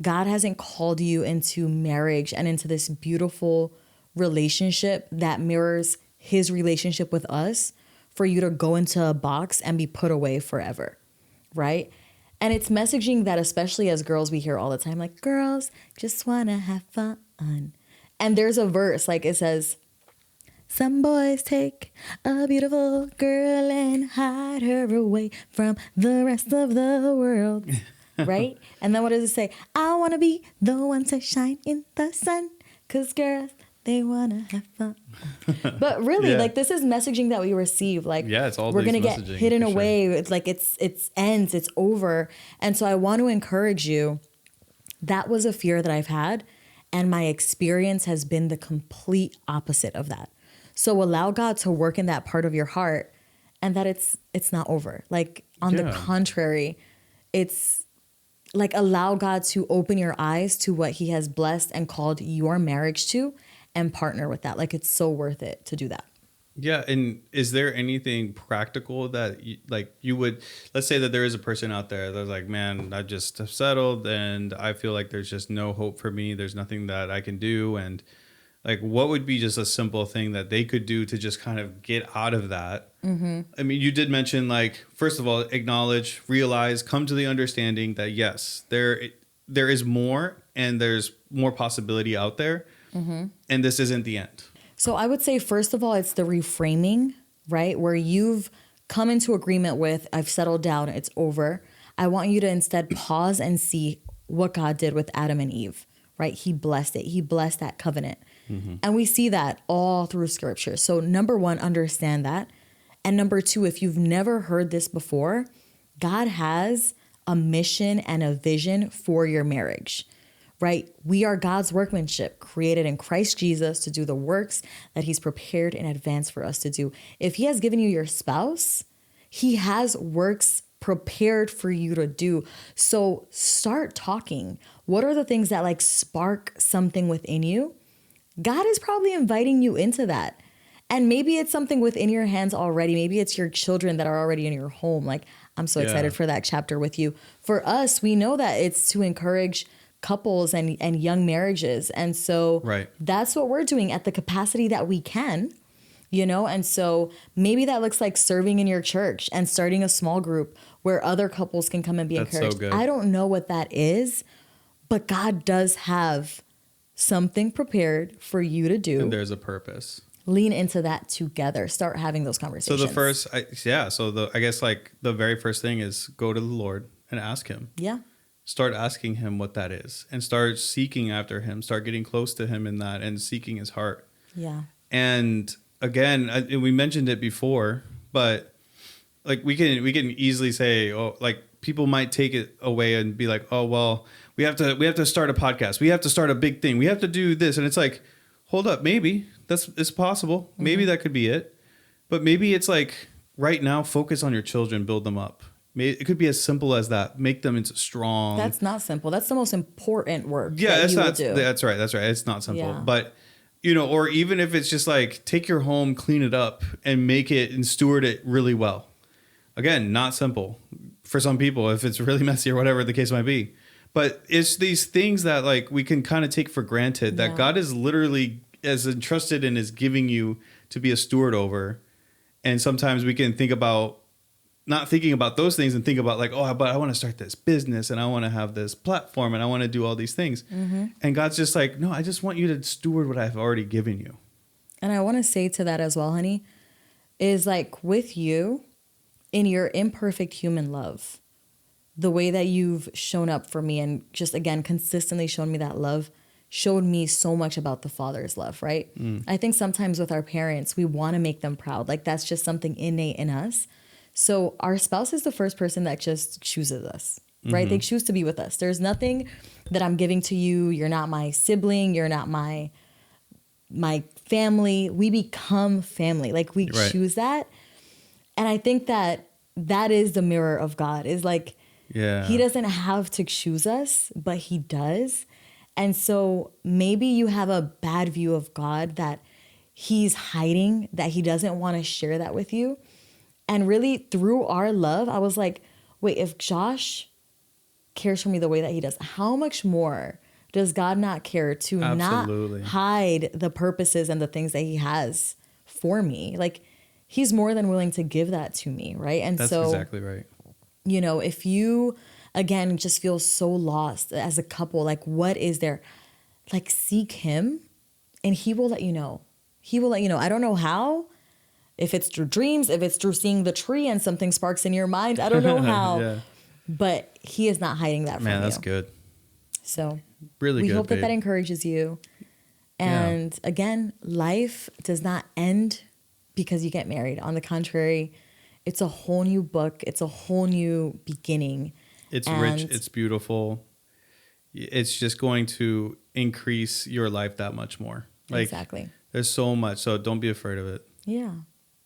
God hasn't called you into marriage and into this beautiful relationship that mirrors his relationship with us for you to go into a box and be put away forever, right? And it's messaging that, especially as girls, we hear all the time, like, girls just want to have fun. And there's a verse, like, it says, some boys take a beautiful girl and hide her away from the rest of the world, right? And then what does it say? I want to be the one to shine in the sun, because girls, they want to have fun. But really, like, this is messaging that we receive. Like, it's all we're going to get hidden away. Sure. It's like, it's ends, it's over. And so I want to encourage you. That was a fear that I've had. And my experience has been the complete opposite of that. So allow God to work in that part of your heart, and that it's not over. Like, on the contrary, it's like allow God to open your eyes to what he has blessed and called your marriage to, and partner with that. Like, it's so worth it to do that. Yeah. And is there anything practical that you would, let's say that there is a person out there that's like, man, I just have settled and I feel like there's just no hope for me. There's nothing that I can do. And like, what would be just a simple thing that they could do to just kind of get out of that? Mm-hmm. I mean, you did mention, like, first of all, acknowledge, realize, come to the understanding that yes, there is more and there's more possibility out there. Mm-hmm. And this isn't the end. So I would say, first of all, it's the reframing, right? Where you've come into agreement with, I've settled down, it's over. I want you to instead pause and see what God did with Adam and Eve, right? He blessed it. He blessed that covenant. Mm-hmm. And we see that all through scripture. So number one, understand that. And number two, if you've never heard this before, God has a mission and a vision for your marriage. Right? We are God's workmanship, created in Christ Jesus to do the works that he's prepared in advance for us to do. If he has given you your spouse, he has works prepared for you to do. So start talking. What are the things that like spark something within you? God is probably inviting you into that. And maybe it's something within your hands already. Maybe it's your children that are already in your home. Like, I'm so excited for that chapter with you. For us, we know that it's to encourage couples and young marriages. And so that's what we're doing at the capacity that we can, and so maybe that looks like serving in your church and starting a small group where other couples can come and be encouraged. So good. I don't know what that is, but God does have something prepared for you to do. And there's a purpose. Lean into that together. Start having those conversations. So I guess like the very first thing is go to the Lord and ask him. Yeah. Start asking him what that is and start seeking after him, start getting close to him in that and seeking his heart. Yeah. And again, we mentioned it before, but like we can easily say, oh, like people might take it away and be like, oh, well, we have to start a podcast. We have to start a big thing. We have to do this. And it's like, hold up. Maybe it's possible. Mm-hmm. Maybe that could be it. But maybe it's like right now, focus on your children, build them up. It could be as simple as that. Make them into strong. That's not simple. That's the most important work. Yeah, that's right. It's not simple. Yeah. But, or even if it's just like take your home, clean it up and make it and steward it really well. Again, not simple for some people if it's really messy or whatever the case might be. But it's these things that like we can kind of take for granted that God is literally as entrusted and is giving you to be a steward over. And sometimes we can think about not thinking about those things and think about like, oh, but I want to start this business and I want to have this platform and I want to do all these things. Mm-hmm. And God's just like, no, I just want you to steward what I've already given you. And I want to say to that as well, honey, is like with you in your imperfect human love, the way that you've shown up for me and just, again, consistently shown me that love showed me so much about the Father's love, right? I think sometimes with our parents, we want to make them proud. Like that's just something innate in us. So our spouse is the first person that just chooses us, right? Mm-hmm. They choose to be with us. There's nothing that I'm giving to you. You're not my sibling. You're not my family. We become family. Like we choose that. And I think that is the mirror of God is like, he doesn't have to choose us, but he does. And so maybe you have a bad view of God that he's hiding, that he doesn't want to share that with you. And really through our love, I was like, wait, if Josh cares for me the way that he does, how much more does God not care to not hide the purposes and the things that he has for me? Like he's more than willing to give that to me. Right. And that's exactly right. If you, again, just feel so lost as a couple, like what is there? Like seek him and he will let you know. He will let you know. I don't know how. If it's through dreams, if it's through seeing the tree and something sparks in your mind, I don't know how, but he is not hiding that from you. Man, that's good. So we hope that encourages you. And again, life does not end because you get married. On the contrary, it's a whole new book. It's a whole new beginning. It's rich. It's beautiful. It's just going to increase your life that much more. Like, exactly. There's so much. So don't be afraid of it. Yeah.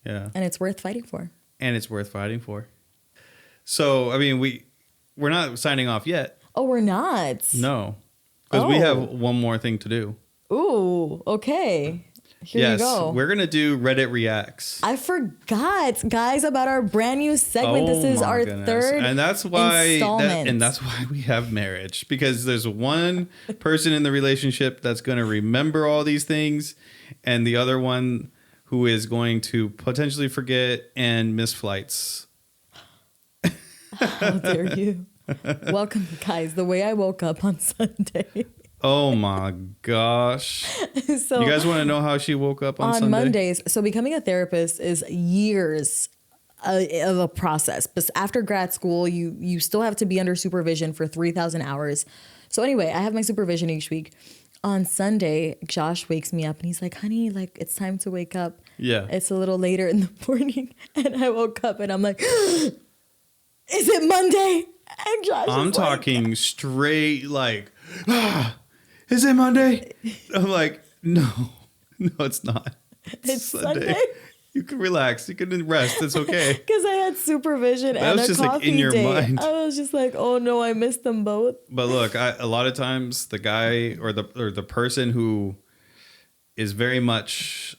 Yeah. And it's worth fighting for. So, I mean, we're not signing off yet. Oh, we're not. No, because we Oh. have one more thing to do. Ooh, okay. Here Yes, you go. we're gonna do Reddit reacts. I forgot, guys, about our brand new segment. This is my our goodness. third and that's why installment. that's why we have marriage, because there's one person in the relationship that's going to remember all these things, and the other one who is going to potentially forget and miss flights. How dare you? Welcome, guys. The way I woke up on Sunday. Oh my gosh. So You guys want to know how she woke up on Sunday? Mondays. So becoming a therapist is years of a process. But after grad school, you still have to be under supervision for 3,000 hours. So anyway, I have my supervision each week. On Sunday, Josh wakes me up and he's like, honey, like it's time to wake up. Yeah. It's a little later in the morning. And I woke up and I'm like, is it Monday? And Josh I'm is talking straight like, is it Monday? I'm like, no, it's not. It's Sunday. You can relax. You can rest. It's okay. Because I had supervision That and was a just, coffee like, in your date. mind. I was just like, oh no, I missed them both. But look, a lot of times the guy or the person who is very much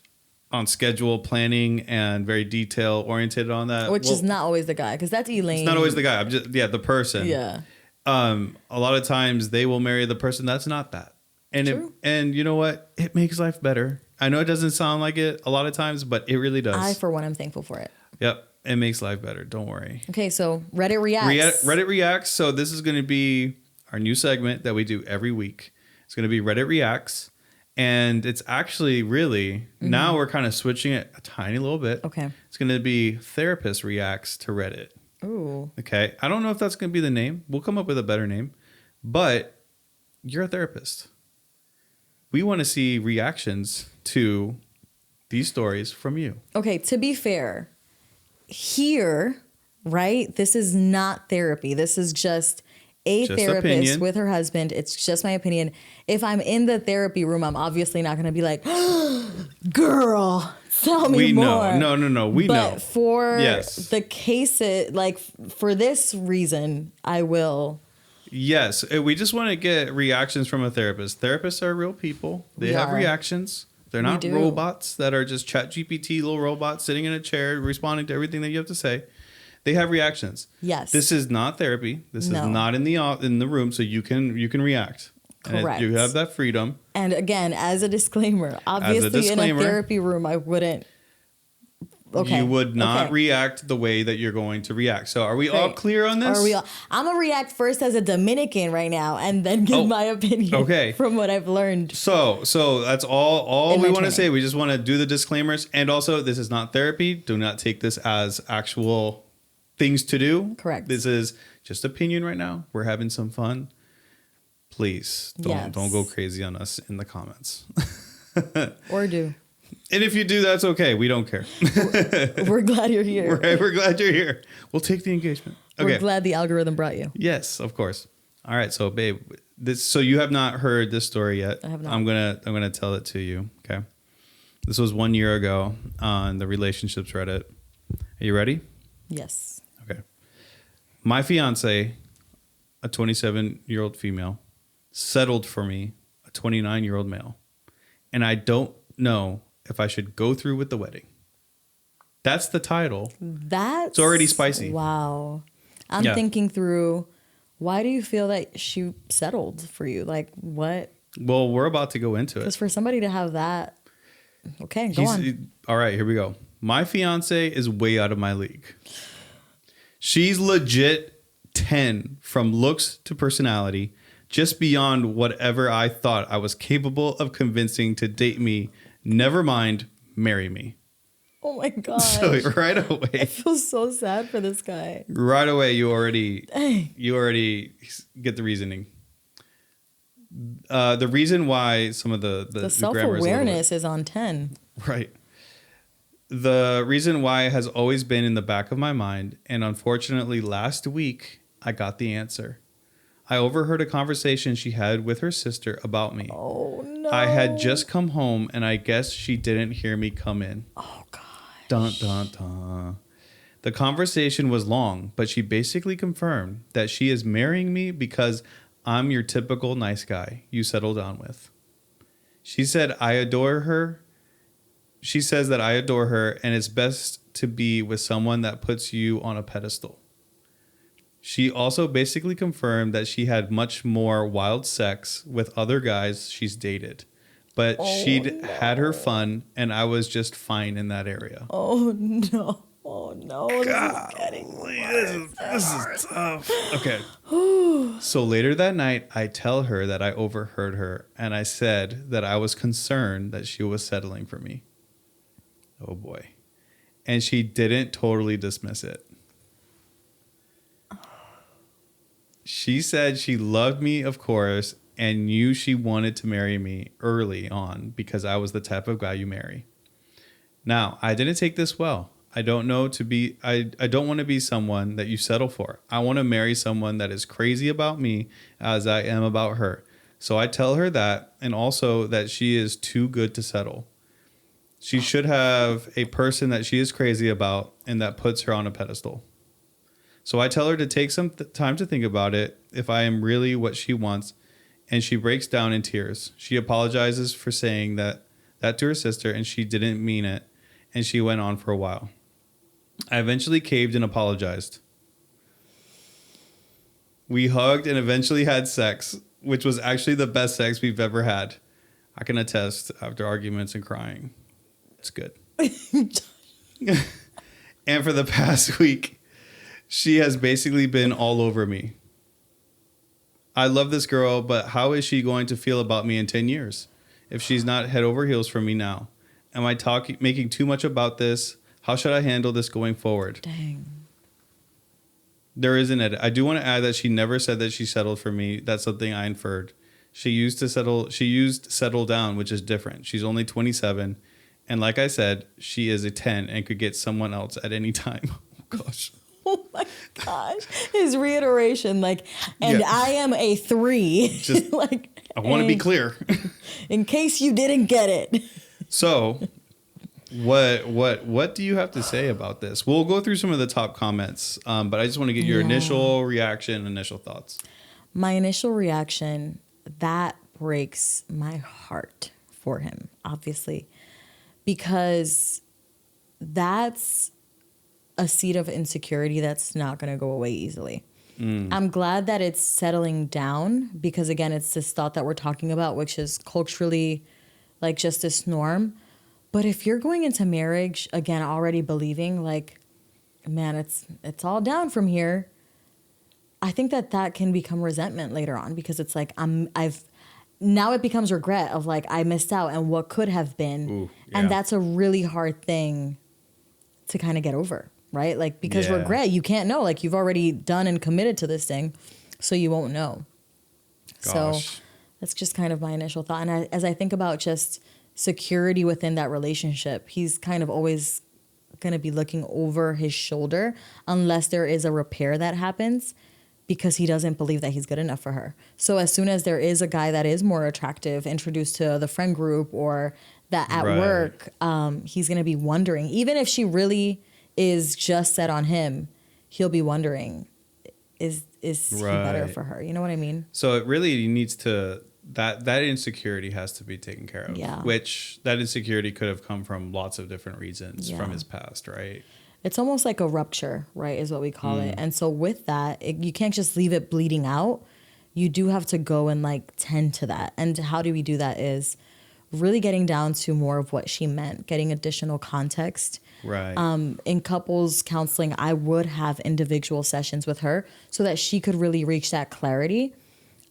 on schedule planning and very detail oriented on that, Which is not always the guy, because that's Elaine. it's not always the guy. I'm just the person. Yeah. A lot of times they will marry the person that's not that. And True. and you know what? It makes life better. I know it doesn't sound like it a lot of times, but it really does. I, for one, am thankful for it. Yep. It makes life better. Don't worry. Okay, so Reddit reacts. Reddit reacts. So this is going to be our new segment that we do every week. It's going to be Reddit reacts. And it's actually really, now we're kind of switching it a tiny little bit. Okay. It's going to be therapist reacts to Reddit. Ooh. Okay. I don't know if that's going to be the name. We'll come up with a better name. But you're a therapist. We want to see reactions to these stories from you. Okay, to be fair, here, right, this is not therapy. This is just a Just therapist opinion. with her husband. It's just my opinion. If I'm in the therapy room, I'm obviously not going to be like, girl, tell me We more. know. No. We know. But for Yes. the cases, like for this reason, I will. Yes, we just want to get reactions from a therapist. Therapists are real people. They We have are. reactions. They're not do. robots that are just chat GPT, little robots sitting in a chair responding to everything that you have to say. They have reactions. Yes. This is not therapy. This No. is not in the room, so you can react. And Correct. you have that freedom. And again, as a disclaimer, obviously disclaimer, in a therapy room, I wouldn't. Okay. You would not okay. react the way that you're going to react. So are we all Great. clear on this? Are we all, I'm gonna react first as a Dominican right now, and then give Oh, my opinion. okay. From what I've learned. So that's all In we my want to training. say. We just want to do the disclaimers. And also, this is not therapy. Do not take this as actual things to do. Correct. This is just opinion right now. We're having some fun. Please don't go crazy on us in the comments. Or do. And if you do, that's okay. We don't care. We're glad you're here. We're glad you're here. We'll take the engagement. Okay. We're glad the algorithm brought you. Yes, of course. All right, so babe, so you have not heard this story yet. I have not. I'm gonna tell it to you. Okay. This was 1 year ago on the relationships Reddit. Are you ready? Yes. Okay. My fiance, a 27-year-old female, settled for me, a 29-year-old male, and I don't know if I should go through with the wedding. That's the title. That's It's already spicy. Wow. I'm Yeah. thinking through, why do you feel that she settled for you? Like what? Well, we're about to go into it. Because for somebody to have that, okay, go on. All right, here we go. My fiance is way out of my league. She's legit 10 from looks to personality, just beyond whatever I thought I was capable of convincing to date me. Never mind, marry me. Oh my god. So right I away, feel so sad for this guy. you already get the reasoning. The reason why some of the grammar is a little bit- self-awareness is on 10. Right. The reason why has always been in the back of my mind, and unfortunately last week I got the answer. I overheard a conversation she had with her sister about me. Oh no. I had just come home and I guess she didn't hear me come in. Oh god. Dun dun dun. The conversation was long, but she basically confirmed that she is marrying me because I'm your typical nice guy you settle down with. She said, I adore her. She says that I adore her and it's best to be with someone that puts you on a pedestal. She also basically confirmed that she had much more wild sex with other guys she's dated, but she'd had her fun and I was just fine in that area. Oh no. Oh no. God, this is tough. Okay. So later that night, I tell her that I overheard her and I said that I was concerned that she was settling for me. Oh boy. And she didn't totally dismiss it. She said she loved me, of course, and knew she wanted to marry me early on because I was the type of guy you marry. Now, I didn't take this well. I don't want to be someone that you settle for. I want to marry someone that is crazy about me as I am about her. So I tell her that, and also that she is too good to settle. She should have a person that she is crazy about and that puts her on a pedestal. So I tell her to take some time to think about it if I am really what she wants, and she breaks down in tears. She apologizes for saying that to her sister, and she didn't mean it, and she went on for a while. I eventually caved and apologized. We hugged and eventually had sex, which was actually the best sex we've ever had. I can attest after arguments and crying. It's good. And for the past week, she has basically been all over me. I love this girl, but how is she going to feel about me in 10 years if she's not head over heels for me now? Am I making too much about this? How should I handle this going forward? Dang. There is an edit. I do want to add that she never said that she settled for me. That's something I inferred. She used settle down, which is different. She's only 27. And like I said, she is a 10 and could get someone else at any time. Oh, gosh. Oh my gosh. His reiteration, like, and Yeah. I am a 3. Just, like, I want to be clear. in case you didn't get it. So, what do you have to say about this? We'll go through some of the top comments, but I just want to get your initial reaction, initial thoughts. My initial reaction, that breaks my heart for him, obviously, because that's a seed of insecurity that's not going to go away easily. I'm glad that it's settling down because, again, it's this thought that we're talking about, which is culturally like just this norm. But if you're going into marriage, again, already believing like, man, it's all down from here, I think that can become resentment later on because it's like now it becomes regret of like I missed out and what could have been. Ooh, yeah. And that's a really hard thing to kind of get over, right? Like because regret, you can't know. Like you've already done and committed to this thing, so you won't know. Gosh. So that's just kind of my initial thought. And as I think about just security within that relationship, he's kind of always going to be looking over his shoulder unless there is a repair that happens because he doesn't believe that he's good enough for her. So as soon as there is a guy that is more attractive introduced to the friend group or that at work, he's going to be wondering, even if she really is just set on him, he'll be wondering, is he better for her? You know what I mean? So it really needs to, that insecurity has to be taken care of. Yeah. Which that insecurity could have come from lots of different reasons from his past, right? It's almost like a rupture, right, is what we call it. And so with that, you can't just leave it bleeding out. You do have to go and like tend to that. And how do we do that is really getting down to more of what she meant, getting additional context. Right. In couples counseling, I would have individual sessions with her so that she could really reach that clarity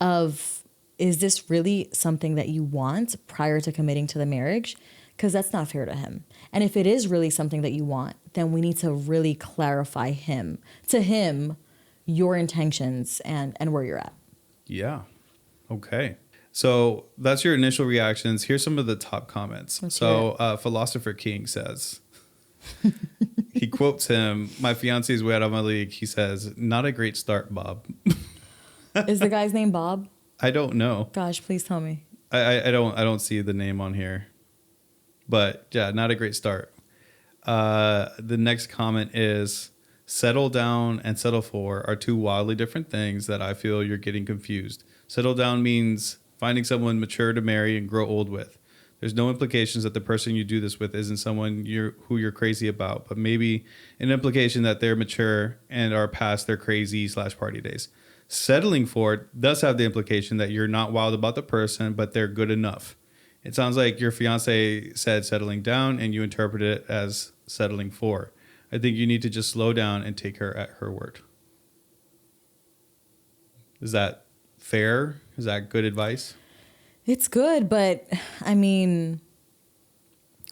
of, is this really something that you want prior to committing to the marriage? Because that's not fair to him. And if it is really something that you want, then we need to really clarify to him, your intentions and where you're at. Yeah. Okay. So that's your initial reactions. Here's some of the top comments. Philosopher King says, he quotes him, my fiance is way out of my league. He says, not a great start, Bob. Is the guy's name Bob? I don't know. Gosh, please tell me. I don't see the name on here. But yeah, not a great start. The next comment is, Settle down and settle for are two wildly different things that I feel you're getting confused. Settle down means finding someone mature to marry and grow old with. There's no implications that the person you do this with isn't someone who you're crazy about, but maybe an implication that they're mature and are past their crazy/party days. Settling for it does have the implication that you're not wild about the person, but they're good enough. It sounds like your fiance said settling down and you interpret it as settling for. I think you need to just slow down and take her at her word. Is that fair? Is that good advice? It's good, but I mean,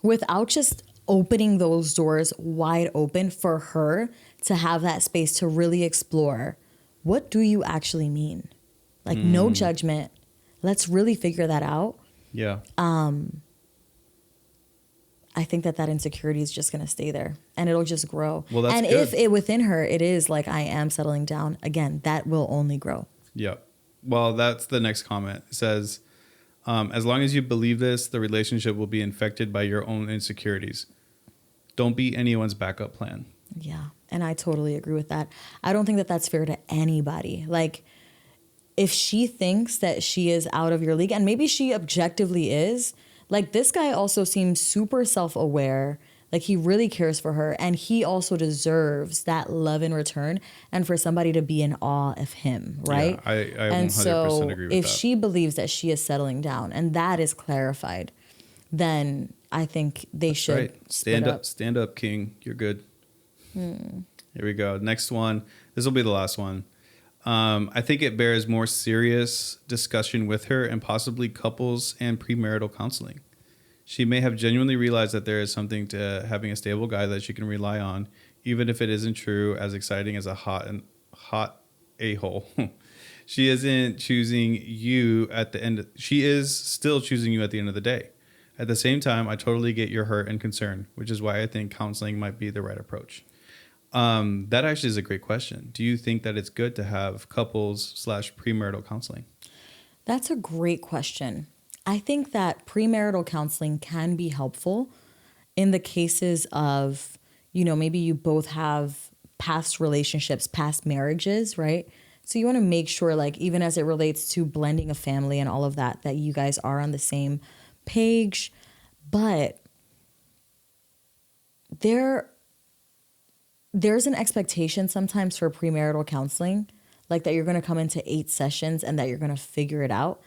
without just opening those doors wide open for her to have that space to really explore, what do you actually mean? Like, no judgment. Let's really figure that out. Yeah. I think that insecurity is just going to stay there and it'll just grow. Well, that's and good. if it within her, it is like, I am settling down, again, that will only grow. Yeah. Well, that's the next comment. It says, as long as you believe this, the relationship will be infected by your own insecurities. Don't be anyone's backup plan. Yeah. And I totally agree with that. I don't think that that's fair to anybody. Like, if she thinks that she is out of your league, and maybe she objectively is, like, this guy also seems super self-aware. Like, he really cares for her, and he also deserves that love in return and for somebody to be in awe of him, right? Yeah, I and 100% so agree with if that. she believes that she is settling down and that is clarified, then I think they should Right. split Stand up, King. You're good. Here we go. Next one. This will be the last one. I think it bears more serious discussion with her and possibly couples and premarital counseling. She may have genuinely realized that there is something to having a stable guy that she can rely on, even if it isn't true as exciting as a hot a-hole. She isn't choosing you at the end. She is still choosing you at the end of the day. At the same time, I totally get your hurt and concern, which is why I think counseling might be the right approach. That actually is a great question. Do you think that it's good to have couples/premarital counseling? That's a great question. I think that premarital counseling can be helpful in the cases of, you know, maybe you both have past relationships, past marriages, right? So you want to make sure, like, even as it relates to blending a family and all of that, that you guys are on the same page. But there's an expectation sometimes for premarital counseling, like that you're going to come into 8 sessions and that you're going to figure it out.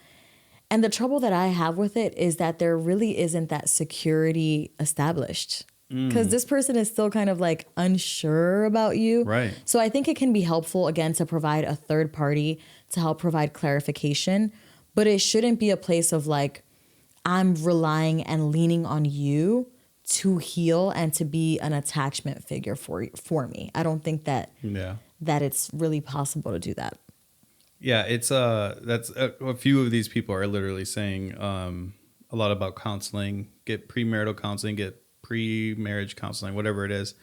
And the trouble that I have with it is that there really isn't that security established because this person is still kind of like unsure about you. Right. So I think it can be helpful, again, to provide a third party to help provide clarification, but it shouldn't be a place of like, I'm relying and leaning on you to heal and to be an attachment figure for me. I don't think that it's really possible to do that. Yeah, it's that's a few of these people are literally saying a lot about counseling, get premarital counseling, get pre-marriage counseling, whatever it is.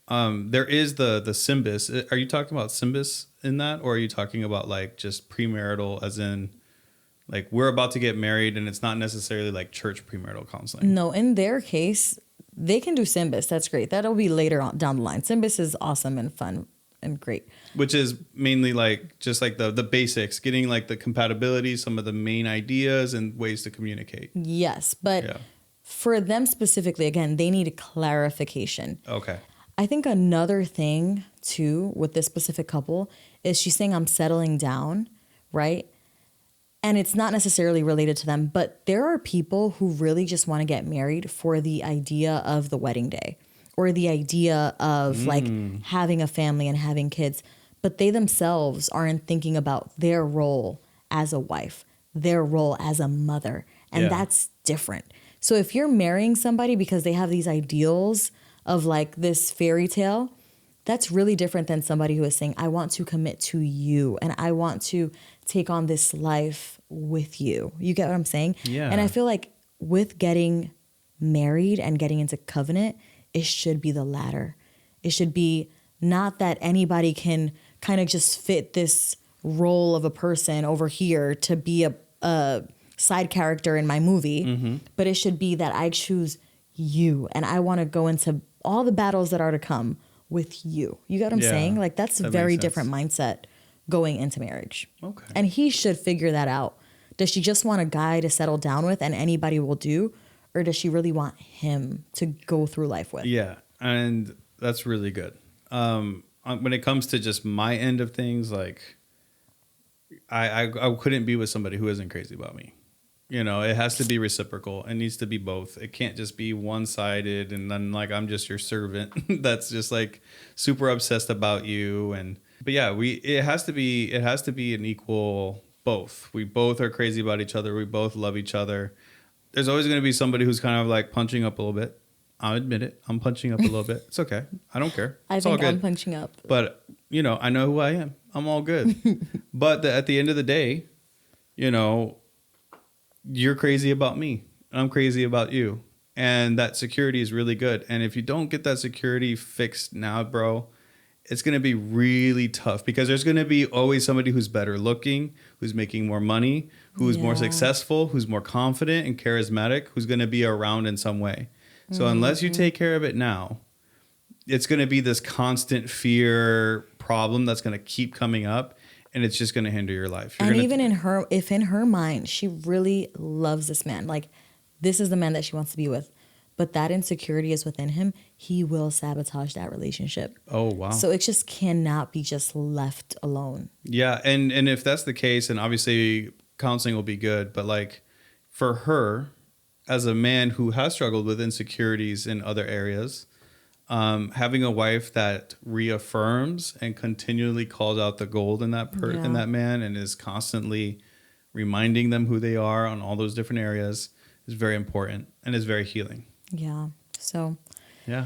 There is the Symbis. Are you talking about Symbis in that, or are you talking about like just premarital as in like we're about to get married and it's not necessarily like church premarital counseling? No, in their case, they can do Symbis. That's great. That'll be later on down the line. Symbis is awesome and fun and great. Which is mainly like just like the basics, getting like the compatibility, some of the main ideas and ways to communicate. Yes, but for them specifically, again, they need clarification. Okay. I think another thing too with this specific couple is she's saying I'm settling down, right? And it's not necessarily related to them, but there are people who really just want to get married for the idea of the wedding day or the idea of like having a family and having kids, but they themselves aren't thinking about their role as a wife, their role as a mother, and that's different. So if you're marrying somebody because they have these ideals of like this fairy tale, that's really different than somebody who is saying, I want to commit to you and I want to take on this life with you. You get what I'm saying? Yeah. And I feel like with getting married and getting into covenant, it should be the latter. It should be not that anybody can kind of just fit this role of a person over here to be a side character in my movie, but it should be that I choose you and I want to go into all the battles that are to come with you. You get what I'm Yeah, saying? Like that's a that very makes sense. different mindset going into marriage. Okay. And he should figure that out. Does she just want a guy to settle down with and anybody will do? Or does she really want him to go through life with? Yeah, and that's really good. When it comes to just my end of things, like I couldn't be with somebody who isn't crazy about me. You know, it has to be reciprocal. It needs to be both. It can't just be one-sided and then like I'm just your servant that's just like super obsessed about you. But yeah, it has to be an equal both. We both are crazy about each other. We both love each other. There's always going to be somebody who's kind of like punching up a little bit. I'll admit it. I'm punching up a little bit. It's okay. I don't care. I It's all think good. I'm punching up. But, you know, I know who I am. I'm all good. But at the end of the day, you know, you're crazy about me. I'm crazy about you. And that security is really good. And if you don't get that security fixed now, bro, it's going to be really tough because there's going to be always somebody who's better looking, who's making more money, who's more successful, who's more confident and charismatic, who's going to be around in some way. So unless you take care of it now, it's going to be this constant fear problem that's going to keep coming up, and it's just going to hinder your life. And even if in her mind, she really loves this man, like this is the man that she wants to be with, but that insecurity is within him, he will sabotage that relationship. Oh, wow. So it just cannot be just left alone. Yeah. And if that's the case, and obviously counseling will be good, but like for her, as a man who has struggled with insecurities in other areas, having a wife that reaffirms and continually calls out the gold in that in that man and is constantly reminding them who they are on all those different areas is very important and is very healing. Yeah. So Yeah.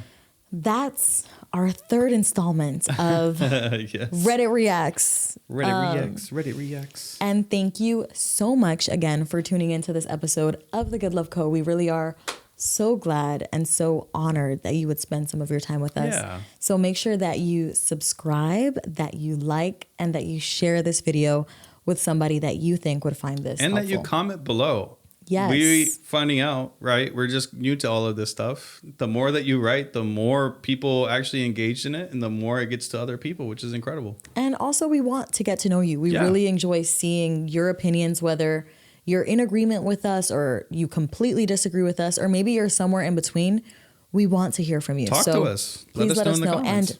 that's our third installment of Yes. Reddit Reacts. Reddit reacts. And thank you so much again for tuning into this episode of The Good Love Co. We really are so glad and so honored that you would spend some of your time with us. Yeah. So make sure that you subscribe, that you like, and that you share this video with somebody that you think would find this And helpful. that you comment below. Yes. We finding out, right? We're just new to all of this stuff. The more that you write, the more people actually engage in it and the more it gets to other people, which is incredible. And also we want to get to know you. We really enjoy seeing your opinions, whether you're in agreement with us or you completely disagree with us, or maybe you're somewhere in between. We want to hear from you. Talk to us. Please let us know. Comments.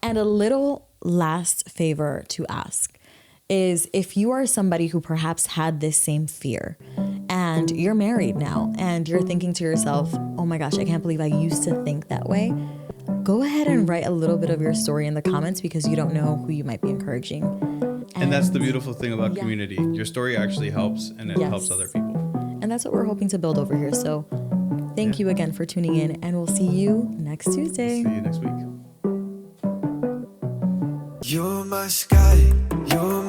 And a little last favor to ask is if you are somebody who perhaps had this same fear and you're married now and you're thinking to yourself, oh my gosh, I can't believe I used to think that way. Go ahead and write a little bit of your story in the comments because you don't know who you might be encouraging. And that's the beautiful thing about community. Your story actually helps and it helps other people. And that's what we're hoping to build over here. So thank you again for tuning in, and we'll see you next Tuesday. See you next week. You're my sky, you're